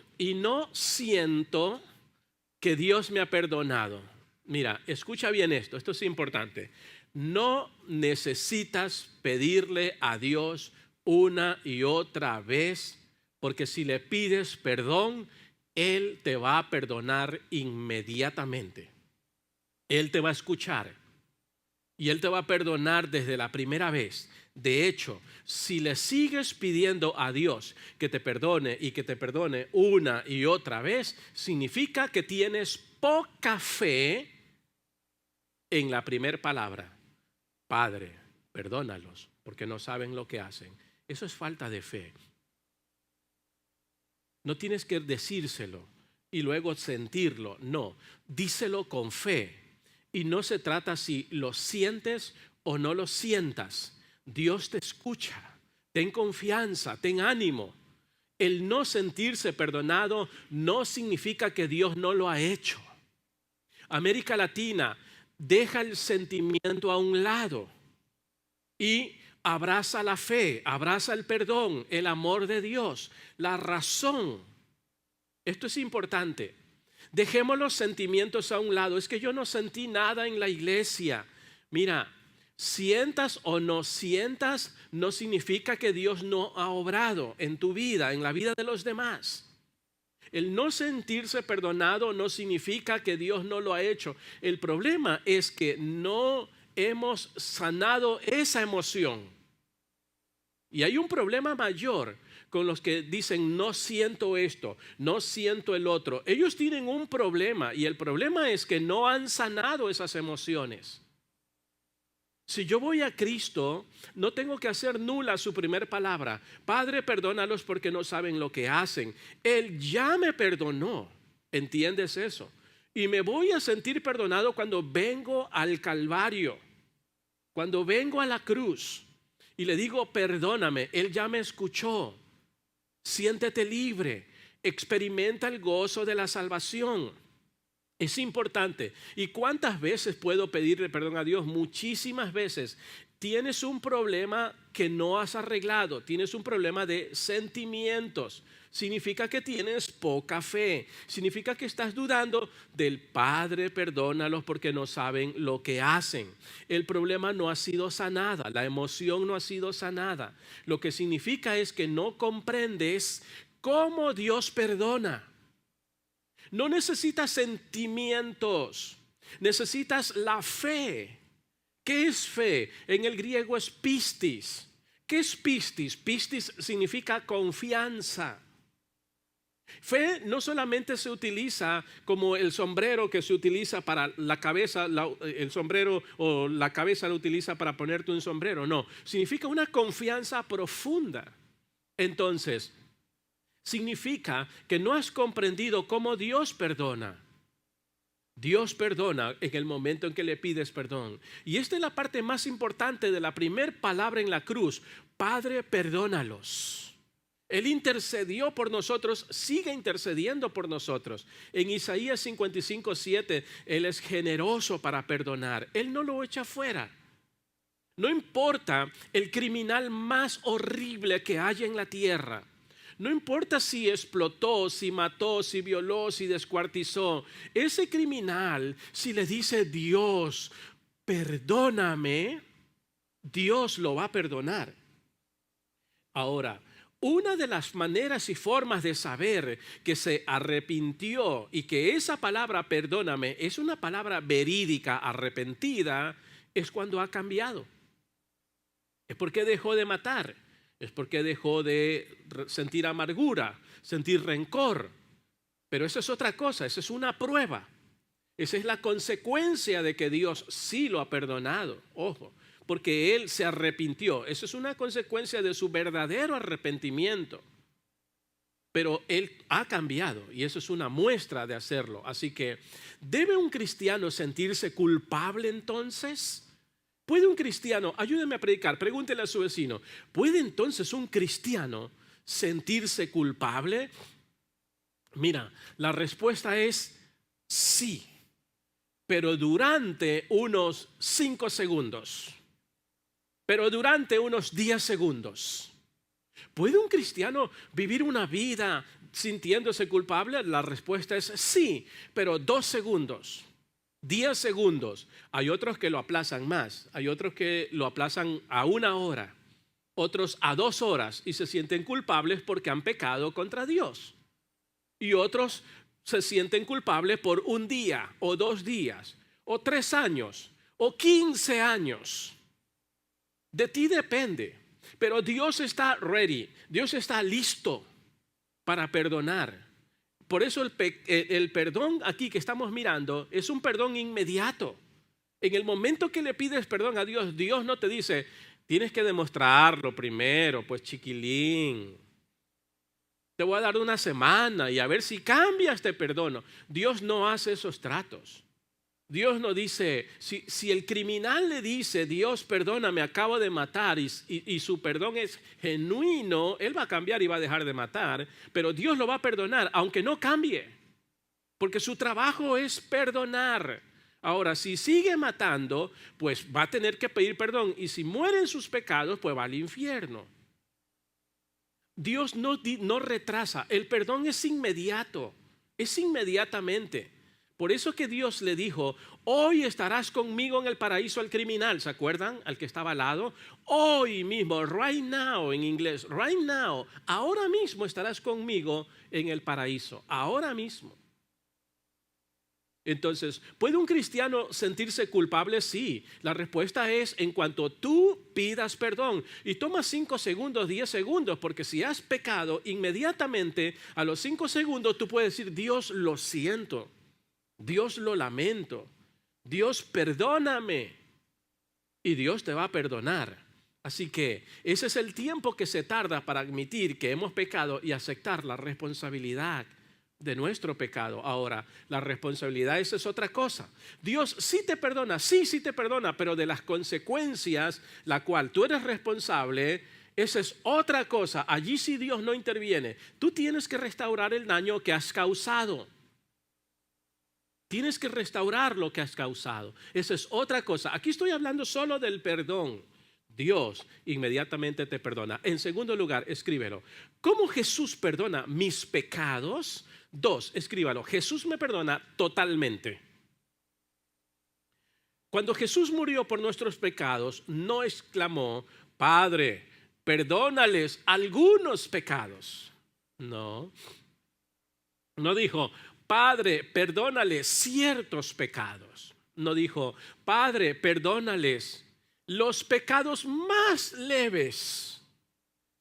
que Dios me ha perdonado. Mira, escucha bien esto es importante. No necesitas pedirle a Dios una y otra vez, porque si le pides perdón, Él te va a perdonar inmediatamente. Él te va a escuchar. Y Él te va a perdonar desde la primera vez. De hecho, si le sigues pidiendo a Dios que te perdone y que te perdone una y otra vez, significa que tienes poca fe en la primera palabra. Padre, perdónalos porque no saben lo que hacen. Eso es falta de fe. No tienes que decírselo y luego sentirlo. No, díselo con fe. Y no se trata si lo sientes o no lo sientas. Dios te escucha. Ten confianza, ten ánimo. El no sentirse perdonado no significa que Dios no lo ha hecho. América Latina deja el sentimiento a un lado y abraza la fe, abraza el perdón, el amor de Dios, la razón. Esto es importante. Dejemos los sentimientos a un lado. Es que yo no sentí nada en la iglesia. Mira, sientas o no sientas, no significa que Dios no ha obrado en tu vida, en la vida de los demás. El no sentirse perdonado no significa que Dios no lo ha hecho. El problema es que no hemos sanado esa emoción. Y hay un problema mayor con los que dicen no siento esto, no siento el otro. Ellos tienen un problema y el problema es que no han sanado esas emociones. Si yo voy a Cristo, no tengo que hacer nula su primer palabra. Padre, perdónalos porque no saben lo que hacen. Él ya me perdonó. ¿Entiendes eso? Y me voy a sentir perdonado cuando vengo al Calvario, cuando vengo a la cruz y le digo perdóname. Él ya me escuchó. Siéntete libre. Experimenta el gozo de la salvación. Es importante. ¿Y cuántas veces puedo pedirle perdón a Dios? Muchísimas veces. Tienes un problema que no has arreglado. Tienes un problema de sentimientos. Significa que tienes poca fe. Significa que estás dudando del Padre, perdónalos porque no saben lo que hacen. El problema no ha sido sanada. La emoción no ha sido sanada. Lo que significa es que no comprendes cómo Dios perdona. No necesitas sentimientos, necesitas la fe. ¿Qué es fe? En el griego es pistis. ¿Qué es pistis? Pistis significa confianza. Fe no solamente se utiliza como el sombrero que se utiliza para la cabeza, el sombrero o la cabeza lo utiliza para ponerte un sombrero. No, significa una confianza profunda. Entonces, significa que no has comprendido cómo Dios perdona. Dios perdona en el momento en que le pides perdón. Y esta es la parte más importante de la primera palabra en la cruz. Padre, perdónalos. Él intercedió por nosotros, sigue intercediendo por nosotros. En Isaías 55:7, Él es generoso para perdonar. Él no lo echa fuera. No importa el criminal más horrible que haya en la tierra. No importa si explotó, si mató, si violó, si descuartizó. Ese criminal, si le dice Dios, perdóname, Dios lo va a perdonar. Ahora, una de las maneras y formas de saber que se arrepintió y que esa palabra perdóname es una palabra verídica, arrepentida, es cuando ha cambiado. Es porque dejó de matar. Es porque dejó de sentir amargura, sentir rencor. Pero eso es otra cosa, esa es una prueba. Esa es la consecuencia de que Dios sí lo ha perdonado. Ojo, porque Él se arrepintió. Eso es una consecuencia de su verdadero arrepentimiento. Pero Él ha cambiado y eso es una muestra de hacerlo. Así que, ¿debe un cristiano sentirse culpable entonces? ¿Puede un cristiano, ayúdeme a predicar, pregúntele a su vecino, ¿puede entonces un cristiano sentirse culpable? Mira, la respuesta es sí, pero durante unos 5 segundos, pero durante unos 10 segundos. ¿Puede un cristiano vivir una vida sintiéndose culpable? La respuesta es sí, pero 2 segundos. 10 segundos. Hay otros que lo aplazan más. Hay otros que lo aplazan a 1 hora. Otros a 2 horas y se sienten culpables porque han pecado contra Dios. Y otros se sienten culpables por 1 día o 2 días o 3 años o 15 años. De ti depende. Pero Dios está ready. Dios está listo para perdonar. Por eso el perdón aquí que estamos mirando es un perdón inmediato. En el momento que le pides perdón a Dios, Dios no te dice, tienes que demostrarlo primero, pues chiquilín. Te voy a dar 1 semana y a ver si cambias te perdono. Dios no hace esos tratos. Dios no dice, si el criminal le dice, Dios perdóname, acabo de matar y su perdón es genuino, él va a cambiar y va a dejar de matar, pero Dios lo va a perdonar, aunque no cambie, porque su trabajo es perdonar. Ahora, si sigue matando, pues va a tener que pedir perdón y si muere en sus pecados, pues va al infierno. Dios no retrasa, el perdón es inmediato, es inmediatamente. Por eso que Dios le dijo, hoy estarás conmigo en el paraíso al criminal. ¿Se acuerdan? Al que estaba al lado. Hoy mismo, right now en inglés, right now. Ahora mismo estarás conmigo en el paraíso. Ahora mismo. Entonces, ¿puede un cristiano sentirse culpable? Sí. La respuesta es en cuanto tú pidas perdón. Y toma 5 segundos, 10 segundos, porque si has pecado, inmediatamente a los 5 segundos tú puedes decir, Dios, lo siento. Dios, lo lamento. Dios, perdóname. Y Dios te va a perdonar. Así que ese es el tiempo que se tarda para admitir que hemos pecado y aceptar la responsabilidad de nuestro pecado. Ahora, la responsabilidad, esa es otra cosa. Dios sí te perdona, sí te perdona, pero de las consecuencias, la cual tú eres responsable, esa es otra cosa. Allí sí Dios no interviene. Tú tienes que restaurar el daño que has causado. Tienes que restaurar lo que has causado. Esa es otra cosa. Aquí estoy hablando solo del perdón. Dios inmediatamente te perdona. En segundo lugar, escríbelo. ¿Cómo Jesús perdona mis pecados? 2, escríbalo. Jesús me perdona totalmente. Cuando Jesús murió por nuestros pecados, no exclamó, Padre, perdónales algunos pecados. No. No dijo, Padre, perdónales ciertos pecados. No dijo, Padre, perdónales los pecados más leves.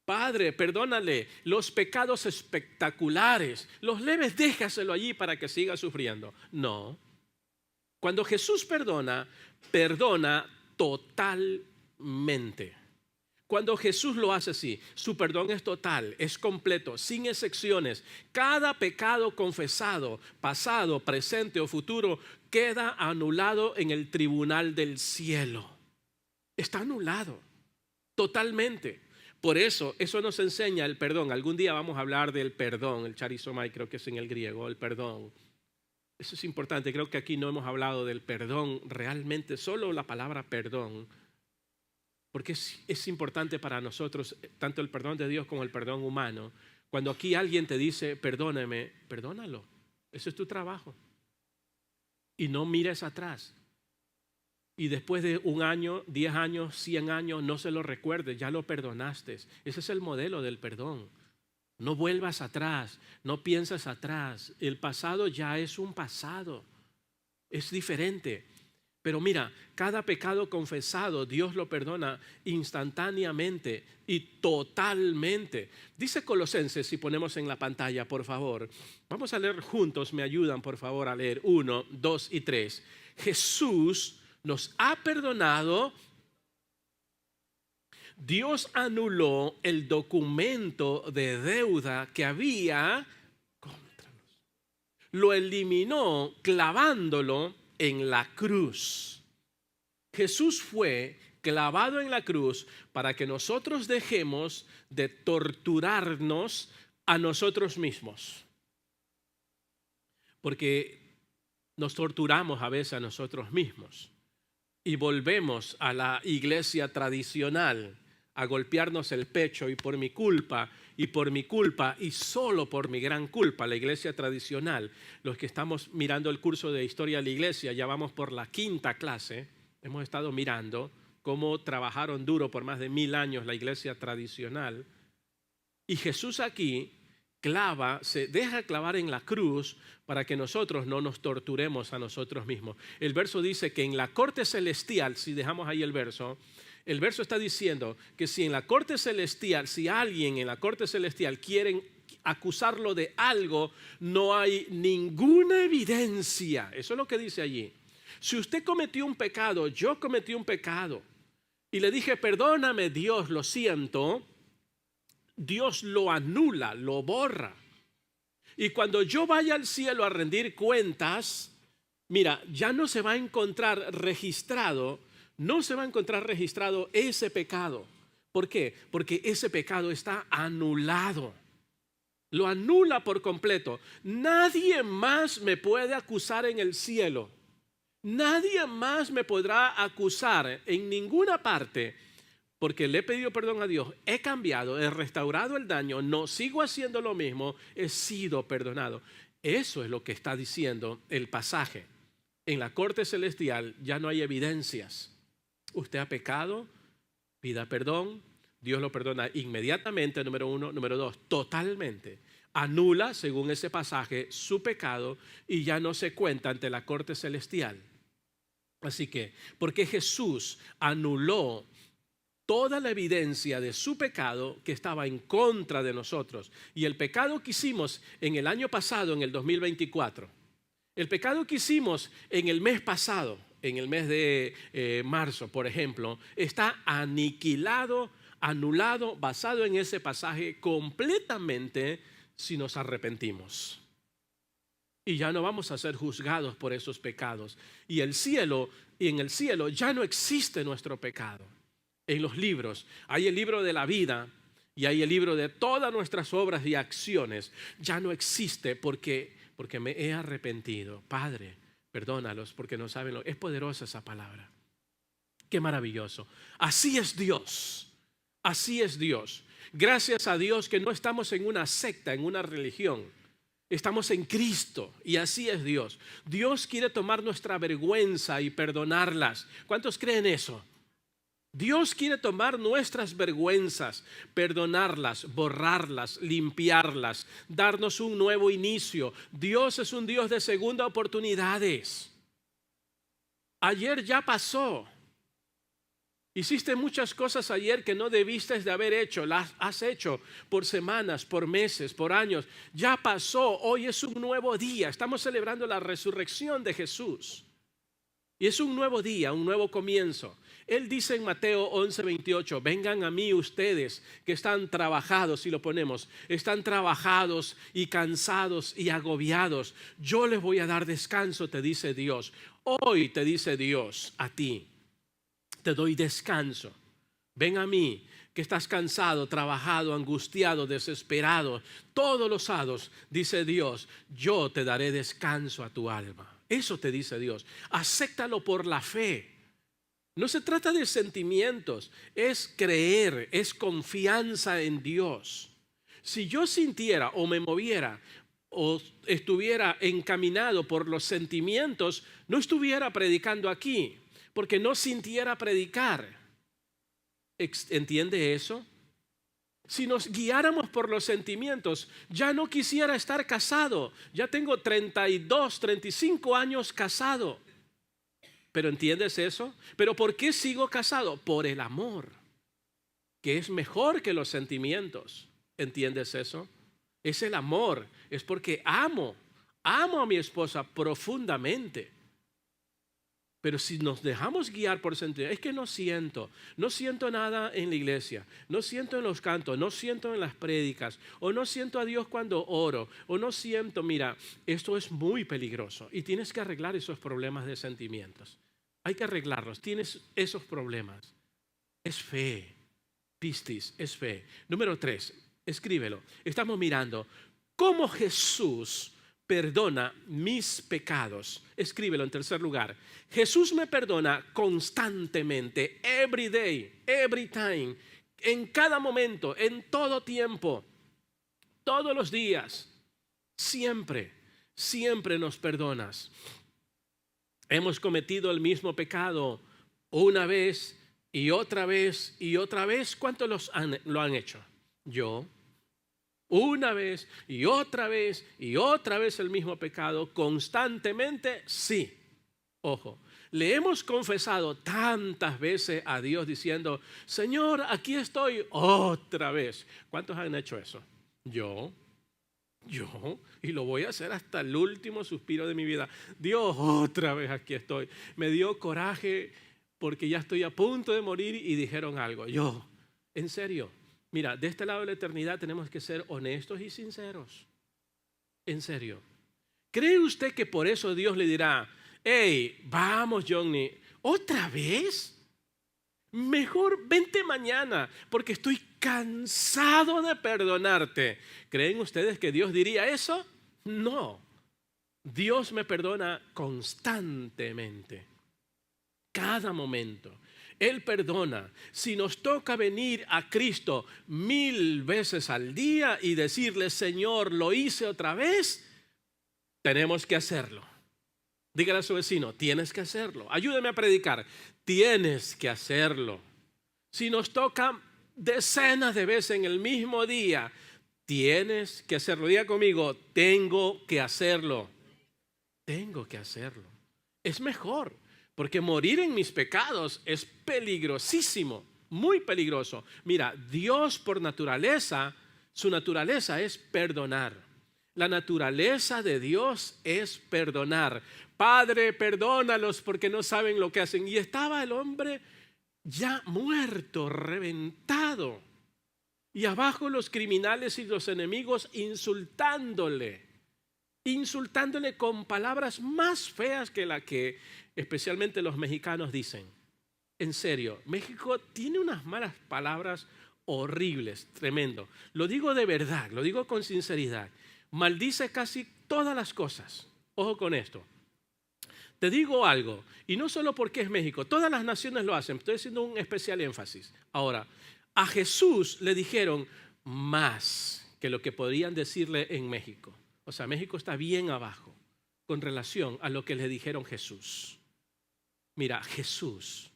Padre, perdónale los pecados espectaculares. Los leves, déjaselo allí para que siga sufriendo. No. Cuando Jesús perdona, perdona totalmente. Cuando Jesús lo hace así, su perdón es total, es completo, sin excepciones. Cada pecado confesado, pasado, presente o futuro, queda anulado en el tribunal del cielo. Está anulado, totalmente. Por eso nos enseña el perdón. Algún día vamos a hablar del perdón, el charizomai creo que es en el griego, el perdón. Eso es importante, creo que aquí no hemos hablado del perdón realmente, solo la palabra perdón. Porque es importante para nosotros, tanto el perdón de Dios como el perdón humano. Cuando aquí alguien te dice, perdóname, perdónalo. Ese es tu trabajo. Y no mires atrás. Y después de 1 año, 10 años, 100 años, no se lo recuerdes, ya lo perdonaste. Ese es el modelo del perdón. No vuelvas atrás, no pienses atrás. El pasado ya es un pasado. Es diferente. Pero mira, cada pecado confesado Dios lo perdona instantáneamente y totalmente. Dice Colosenses, si ponemos en la pantalla, por favor. Vamos a leer juntos, me ayudan por favor a leer 1, 2 y 3. Jesús nos ha perdonado. Dios anuló el documento de deuda que había contra nosotros. Lo eliminó clavándolo en la cruz. Jesús fue clavado en la cruz para que nosotros dejemos de torturarnos a nosotros mismos. Porque nos torturamos a veces a nosotros mismos y volvemos a la iglesia tradicional a golpearnos el pecho y por mi culpa y solo por mi gran culpa, la iglesia tradicional. Los que estamos mirando el curso de historia de la iglesia, ya vamos por la 5ª clase, hemos estado mirando cómo trabajaron duro por más de 1000 años la iglesia tradicional. Y Jesús aquí se deja clavar en la cruz para que nosotros no nos torturemos a nosotros mismos. El verso dice que en la corte celestial, si dejamos ahí el verso está diciendo que si en la corte celestial, si alguien en la corte celestial quieren acusarlo de algo, no hay ninguna evidencia. Eso es lo que dice allí. Si usted cometió un pecado, yo cometí un pecado, y le dije, perdóname Dios, lo siento, Dios lo anula, lo borra. Y cuando yo vaya al cielo a rendir cuentas, mira, ya no se va a encontrar registrado ese pecado. ¿Por qué? Porque ese pecado está anulado. Lo anula por completo. Nadie más me puede acusar en el cielo. Nadie más me podrá acusar en ninguna parte, porque le he pedido perdón a Dios, he cambiado, he restaurado el daño, no sigo haciendo lo mismo, he sido perdonado. Eso es lo que está diciendo el pasaje. En la corte celestial ya no hay evidencias. Usted ha pecado, pida perdón, Dios lo perdona inmediatamente, número uno. Número dos, totalmente. Anula, según ese pasaje, su pecado y ya no se cuenta ante la corte celestial. Así que, porque Jesús anuló toda la evidencia de su pecado que estaba en contra de nosotros. Y el pecado que hicimos en el año pasado, en el 2024, el pecado que hicimos en el mes pasado, en el mes de marzo, por ejemplo, está aniquilado, anulado, basado en ese pasaje completamente si nos arrepentimos. Y ya no vamos a ser juzgados por esos pecados. Y en el cielo ya no existe nuestro pecado. En los libros hay el libro de la vida y hay el libro de todas nuestras obras y acciones. Ya no existe porque me he arrepentido. Padre, perdónalos porque no saben lo. Es poderosa esa palabra. Qué maravilloso. Así es Dios. Así es Dios. Gracias a Dios que no estamos en una secta, en una religión. Estamos en Cristo y así es Dios. Dios quiere tomar nuestra vergüenza y perdonarlas. ¿Cuántos creen eso? Dios quiere tomar nuestras vergüenzas, perdonarlas, borrarlas, limpiarlas, darnos un nuevo inicio. Dios es un Dios de segunda oportunidades. Ayer ya pasó. Hiciste muchas cosas ayer que no debiste de haber hecho. Las has hecho por semanas, por meses, por años. Ya pasó. Hoy es un nuevo día. Estamos celebrando la resurrección de Jesús. Y es un nuevo día, un nuevo comienzo. Él dice en Mateo 11:28, vengan a mí ustedes que están trabajados, si lo ponemos, están trabajados y cansados y agobiados. Yo les voy a dar descanso, te dice Dios. Hoy te dice Dios a ti, te doy descanso. Ven a mí que estás cansado, trabajado, angustiado, desesperado, todos los lados, dice Dios, yo te daré descanso a tu alma. Eso te dice Dios. Acéptalo por la fe. No se trata de sentimientos, es creer, es confianza en Dios. Si yo sintiera o me moviera o estuviera encaminado por los sentimientos, no estuviera predicando aquí, porque no sintiera predicar. ¿Entiende eso? Si nos guiáramos por los sentimientos, ya no quisiera estar casado. Ya tengo 32, 35 años casado. ¿Pero entiendes eso? ¿Pero por qué sigo casado? Por el amor, que es mejor que los sentimientos. ¿Entiendes eso? Es el amor, es porque amo a mi esposa profundamente. Pero si nos dejamos guiar por sentimientos, es que no siento nada en la iglesia, no siento en los cantos, no siento en las prédicas, o no siento a Dios cuando oro, o no siento, mira, esto es muy peligroso y tienes que arreglar esos problemas de sentimientos. Hay que arreglarlos, tienes esos problemas. Es fe, pistis, es fe. Número 3, escríbelo. Estamos mirando cómo Jesús perdona mis pecados. Escríbelo en tercer lugar. Jesús me perdona constantemente, every day, every time, en cada momento, en todo tiempo, todos los días, siempre, siempre nos perdonas. Hemos cometido el mismo pecado una vez y otra vez y otra vez. ¿Cuántos lo han hecho? Yo. Una vez y otra vez y otra vez el mismo pecado, constantemente, sí. Ojo, le hemos confesado tantas veces a Dios diciendo, Señor, aquí estoy otra vez. ¿Cuántos han hecho eso? Yo, y lo voy a hacer hasta el último suspiro de mi vida. Dios, otra vez aquí estoy. Me dio coraje porque ya estoy a punto de morir y dijeron algo. Yo, en serio. Mira, de este lado de la eternidad tenemos que ser honestos y sinceros. En serio. ¿Cree usted que por eso Dios le dirá, hey, vamos Johnny, ¿otra vez? Mejor vente mañana porque estoy cansado de perdonarte. ¿Creen ustedes que Dios diría eso? No. Dios me perdona constantemente. Cada momento. Él perdona. Si nos toca venir a Cristo 1000 veces al día y decirle, Señor, lo hice otra vez, Tenemos que hacerlo. Dígale a su vecino, tienes que hacerlo. Ayúdeme a predicar, tienes que hacerlo. Si nos toca decenas de veces en el mismo día, tienes que hacerlo. Diga conmigo, tengo que hacerlo. Tengo que hacerlo. Es mejor, porque morir en mis pecados es peligrosísimo, muy peligroso. Mira, Dios por naturaleza, su naturaleza es perdonar. La naturaleza de Dios es perdonar. Padre, perdónalos porque no saben lo que hacen. Y estaba el hombre ya muerto, reventado. Y abajo los criminales y los enemigos insultándole con palabras más feas que la que especialmente los mexicanos dicen. En serio, México tiene unas malas palabras horribles, tremendo. Lo digo de verdad, lo digo con sinceridad. Maldice casi todas las cosas. Ojo con esto. Te digo algo, y no solo porque es México, todas las naciones lo hacen, estoy haciendo un especial énfasis. Ahora, a Jesús le dijeron más que lo que podrían decirle en México. O sea, México está bien abajo con relación a lo que le dijeron Jesús. Mira, Jesús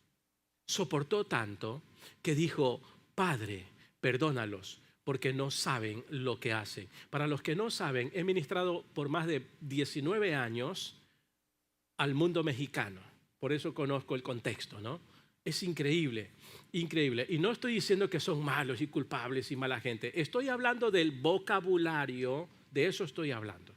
soportó tanto que dijo, Padre, perdónalos porque no saben lo que hacen. Para los que no saben, he ministrado por más de 19 años al mundo mexicano. Por eso conozco el contexto, ¿no? Es increíble, increíble. Y no estoy diciendo que son malos y culpables y mala gente. Estoy hablando del vocabulario, de eso estoy hablando.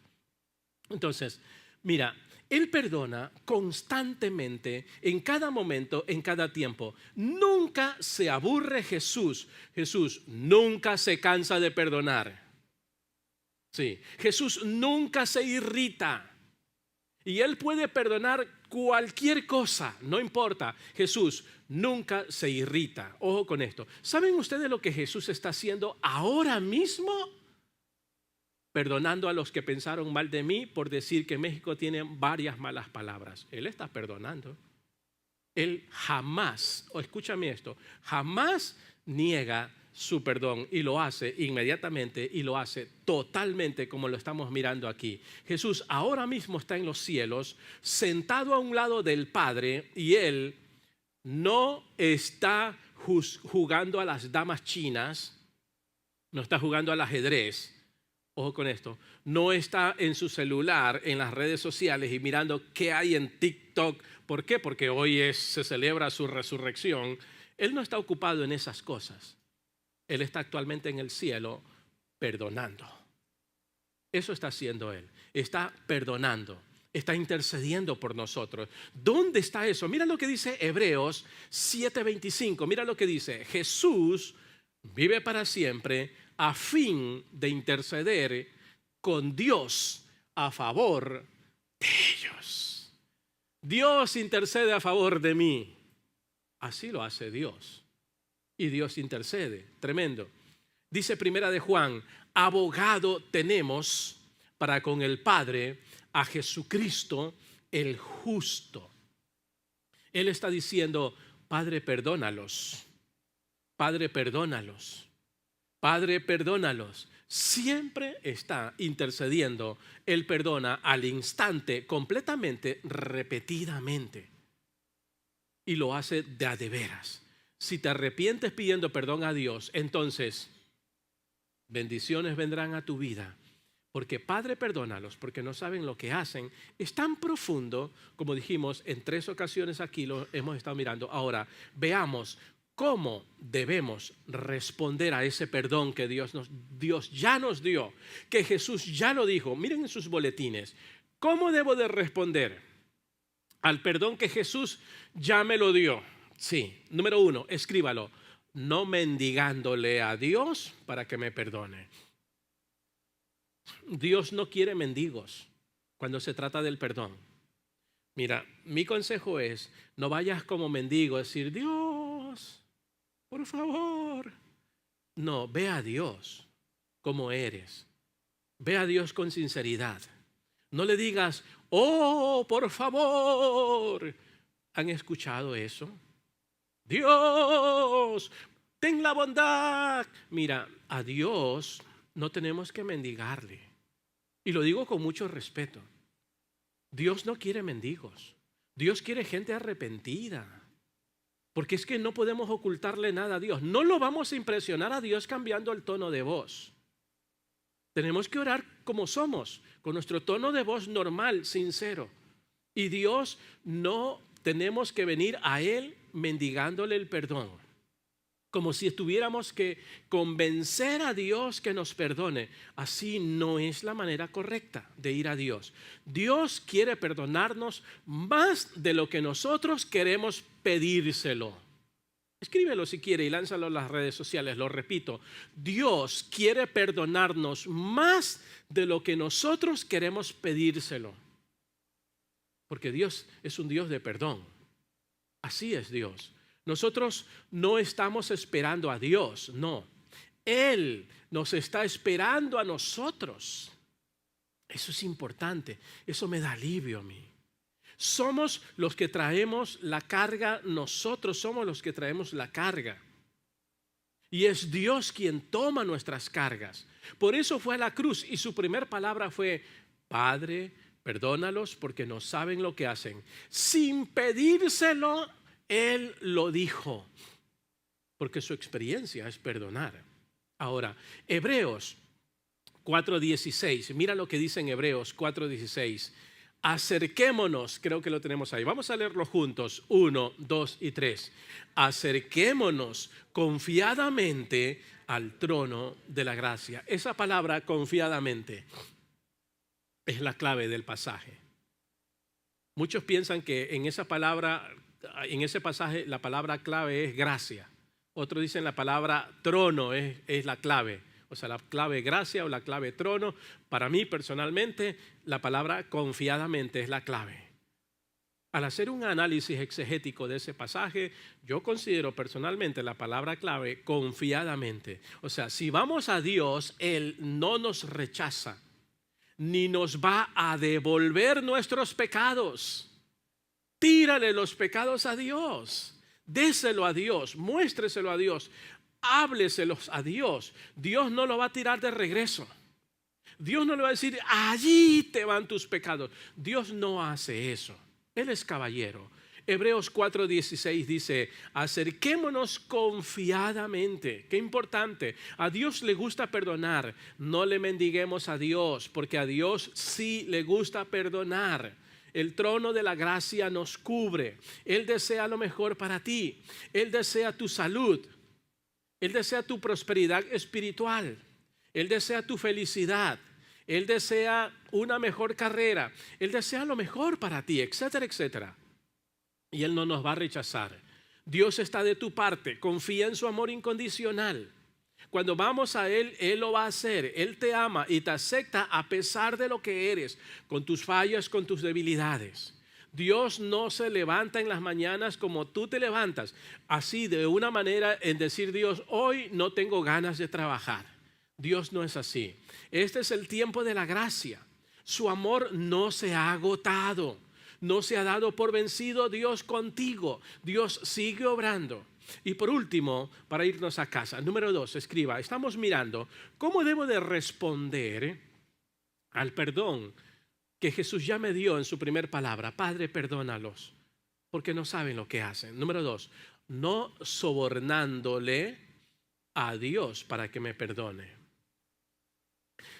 Entonces, mira, Él perdona constantemente, en cada momento, en cada tiempo. Nunca se aburre Jesús. Jesús nunca se cansa de perdonar. Sí, Jesús nunca se irrita. Y Él puede perdonar cualquier cosa, no importa. Jesús nunca se irrita. Ojo con esto. ¿Saben ustedes lo que Jesús está haciendo ahora mismo? Perdonando a los que pensaron mal de mí por decir que México tiene varias malas palabras. Él está perdonando. Él jamás, escúchame esto, jamás niega su perdón y lo hace inmediatamente y lo hace totalmente como lo estamos mirando aquí. Jesús ahora mismo está en los cielos, sentado a un lado del Padre y Él no está jugando a las damas chinas, no está jugando al ajedrez. Ojo con esto, no está en su celular, en las redes sociales y mirando qué hay en TikTok. ¿Por qué? Porque hoy se celebra su resurrección. Él no está ocupado en esas cosas. Él está actualmente en el cielo perdonando. Eso está haciendo Él. Está perdonando. Está intercediendo por nosotros. ¿Dónde está eso? Mira lo que dice Hebreos 7:25. Mira lo que dice. Jesús vive para siempre a fin de interceder con Dios a favor de ellos. Dios intercede a favor de mí. Así lo hace Dios. Y Dios intercede. Tremendo. Dice Primera de Juan, abogado tenemos para con el Padre a Jesucristo el justo. Él está diciendo, Padre, perdónalos. Padre, perdónalos. Padre, perdónalos. Siempre está intercediendo. Él perdona al instante, completamente, repetidamente. Y lo hace de a de veras. Si te arrepientes pidiendo perdón a Dios, entonces bendiciones vendrán a tu vida. Porque Padre, perdónalos, porque no saben lo que hacen. Es tan profundo, como dijimos en 3 ocasiones aquí lo hemos estado mirando. Ahora, veamos cómo debemos responder a ese perdón que Dios ya nos dio, que Jesús ya lo dijo. Miren en sus boletines, ¿cómo debo de responder al perdón que Jesús ya me lo dio? Sí, número 1, escríbalo, no mendigándole a Dios para que me perdone. Dios no quiere mendigos cuando se trata del perdón. Mira, mi consejo es, no vayas como mendigo a decir, Dios, por favor. No, ve a Dios como eres. Ve a Dios con sinceridad. No le digas, oh, por favor. ¿Han escuchado eso? Dios, ten la bondad. Mira, a Dios no tenemos que mendigarle. Y lo digo con mucho respeto. Dios no quiere mendigos. Dios quiere gente arrepentida. Porque es que no podemos ocultarle nada a Dios. No lo vamos a impresionar a Dios cambiando el tono de voz. Tenemos que orar como somos, con nuestro tono de voz normal, sincero. Y Dios no tenemos que venir a Él mendigándole el perdón. Como si tuviéramos que convencer a Dios que nos perdone. Así no es la manera correcta de ir a Dios. Dios quiere perdonarnos más de lo que nosotros queremos pedírselo. Escríbelo si quiere y lánzalo en las redes sociales. Lo repito, Dios quiere perdonarnos más de lo que nosotros queremos pedírselo. Porque Dios es un Dios de perdón. Así es Dios. Nosotros no estamos esperando a Dios, no. Él nos está esperando a nosotros. Eso es importante, eso me da alivio a mí. Somos los que traemos la carga, nosotros somos los que traemos la carga. Y es Dios quien toma nuestras cargas. Por eso fue a la cruz y su primer palabra fue: Padre, perdónalos porque no saben lo que hacen. Sin pedírselo, Él lo dijo, porque su experiencia es perdonar. Ahora, Hebreos 4:16, mira lo que dice en Hebreos 4:16. Acerquémonos, creo que lo tenemos ahí. Vamos a leerlo juntos, 1, 2 y 3. Acerquémonos confiadamente al trono de la gracia. Esa palabra confiadamente es la clave del pasaje. Muchos piensan que en esa palabra, en ese pasaje, la palabra clave es gracia. Otros dicen la palabra trono es la clave. O sea, la clave gracia o la clave trono. Para mí personalmente, la palabra confiadamente es la clave. Al hacer un análisis exegético de ese pasaje, yo considero personalmente la palabra clave confiadamente. O sea, si vamos a Dios, Él no nos rechaza, ni nos va a devolver nuestros pecados. Tírale los pecados a Dios, déselo a Dios, muéstreselo a Dios. Hábleselos a Dios. Dios no lo va a tirar de regreso. Dios no le va a decir: allí te van tus pecados. Dios no hace eso. Él es caballero. Hebreos 4:16 dice: acerquémonos confiadamente. Qué importante. A Dios le gusta perdonar. No le mendiguemos a Dios, porque a Dios sí le gusta perdonar. El trono de la gracia nos cubre. Él desea lo mejor para ti. Él desea tu salud. Él desea tu prosperidad espiritual. Él desea tu felicidad. Él desea una mejor carrera. Él desea lo mejor para ti, etcétera, etcétera. Y Él no nos va a rechazar. Dios está de tu parte. Confía en su amor incondicional. Cuando vamos a Él, Él lo va a hacer. Él te ama y te acepta a pesar de lo que eres, con tus fallas, con tus debilidades. Dios no se levanta en las mañanas como tú te levantas, así de una manera en decir: Dios, hoy no tengo ganas de trabajar. Dios no es así. Este es el tiempo de la gracia. Su amor no se ha agotado, no se ha dado por vencido Dios contigo. Dios sigue obrando. Y por último, para irnos a casa, número 2, escriba: estamos mirando cómo debo de responder al perdón que Jesús ya me dio en su primer palabra. Padre, perdónalos, porque no saben lo que hacen. Número 2, no sobornándole a Dios para que me perdone.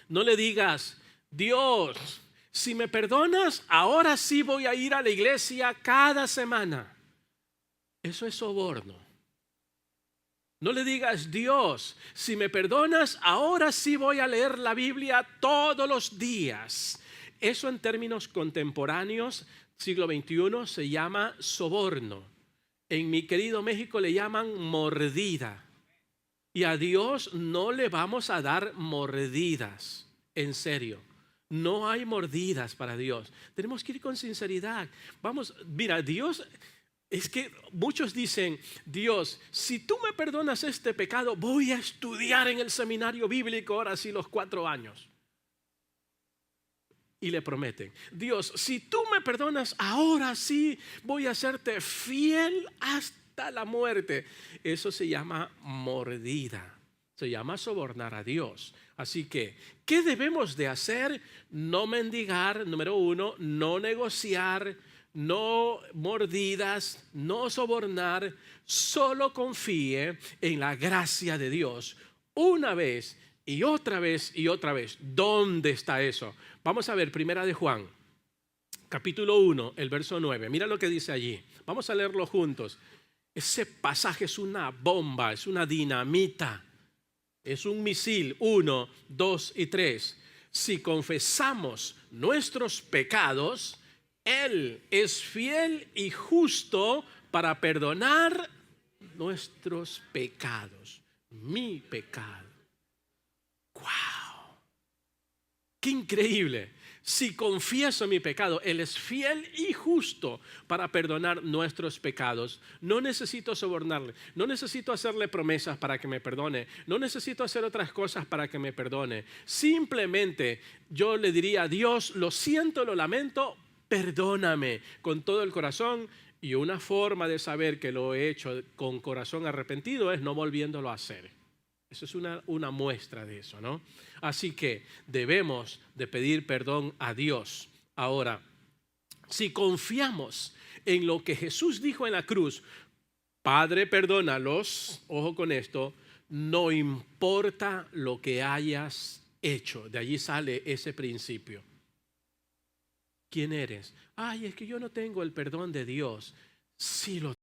No le digas: Dios, si me perdonas, ahora sí voy a ir a la iglesia cada semana. Eso es soborno. No le digas: Dios, si me perdonas, ahora sí voy a leer la Biblia todos los días. Eso en términos contemporáneos, siglo XXI, se llama soborno. En mi querido México le llaman mordida. Y a Dios no le vamos a dar mordidas. En serio, no hay mordidas para Dios. Tenemos que ir con sinceridad. Vamos, mira, Dios... Es que muchos dicen: Dios, si tú me perdonas este pecado, voy a estudiar en el seminario bíblico ahora sí los 4 años. Y le prometen: Dios, si tú me perdonas, ahora sí voy a serte fiel hasta la muerte. Eso se llama mordida. Se llama sobornar a Dios. Así que, ¿qué debemos de hacer? No mendigar, número uno, no negociar, no mordidas, no sobornar, solo confíe en la gracia de Dios. Una vez y otra vez y otra vez. ¿Dónde está eso? Vamos a ver, Primera de Juan, capítulo 1, el verso 9. Mira lo que dice allí. Vamos a leerlo juntos. Ese pasaje es una bomba, es una dinamita. Es un misil, 1, 2 y 3. Si confesamos nuestros pecados, Él es fiel y justo para perdonar nuestros pecados. Mi pecado. ¡Wow! ¡Qué increíble! Si confieso mi pecado, Él es fiel y justo para perdonar nuestros pecados. No necesito sobornarle, no necesito hacerle promesas para que me perdone, no necesito hacer otras cosas para que me perdone. Simplemente yo le diría a Dios, lo siento, lo lamento, perdóname con todo el corazón. Y una forma de saber que lo he hecho con corazón arrepentido es no volviéndolo a hacer. Eso es una muestra de eso, ¿no? Así que debemos de pedir perdón a Dios. Ahora, si confiamos en lo que Jesús dijo en la cruz, Padre, perdónalos, ojo con esto, no importa lo que hayas hecho. De allí sale ese principio. ¿Quién eres? Ay, es que yo no tengo el perdón de Dios. Sí lo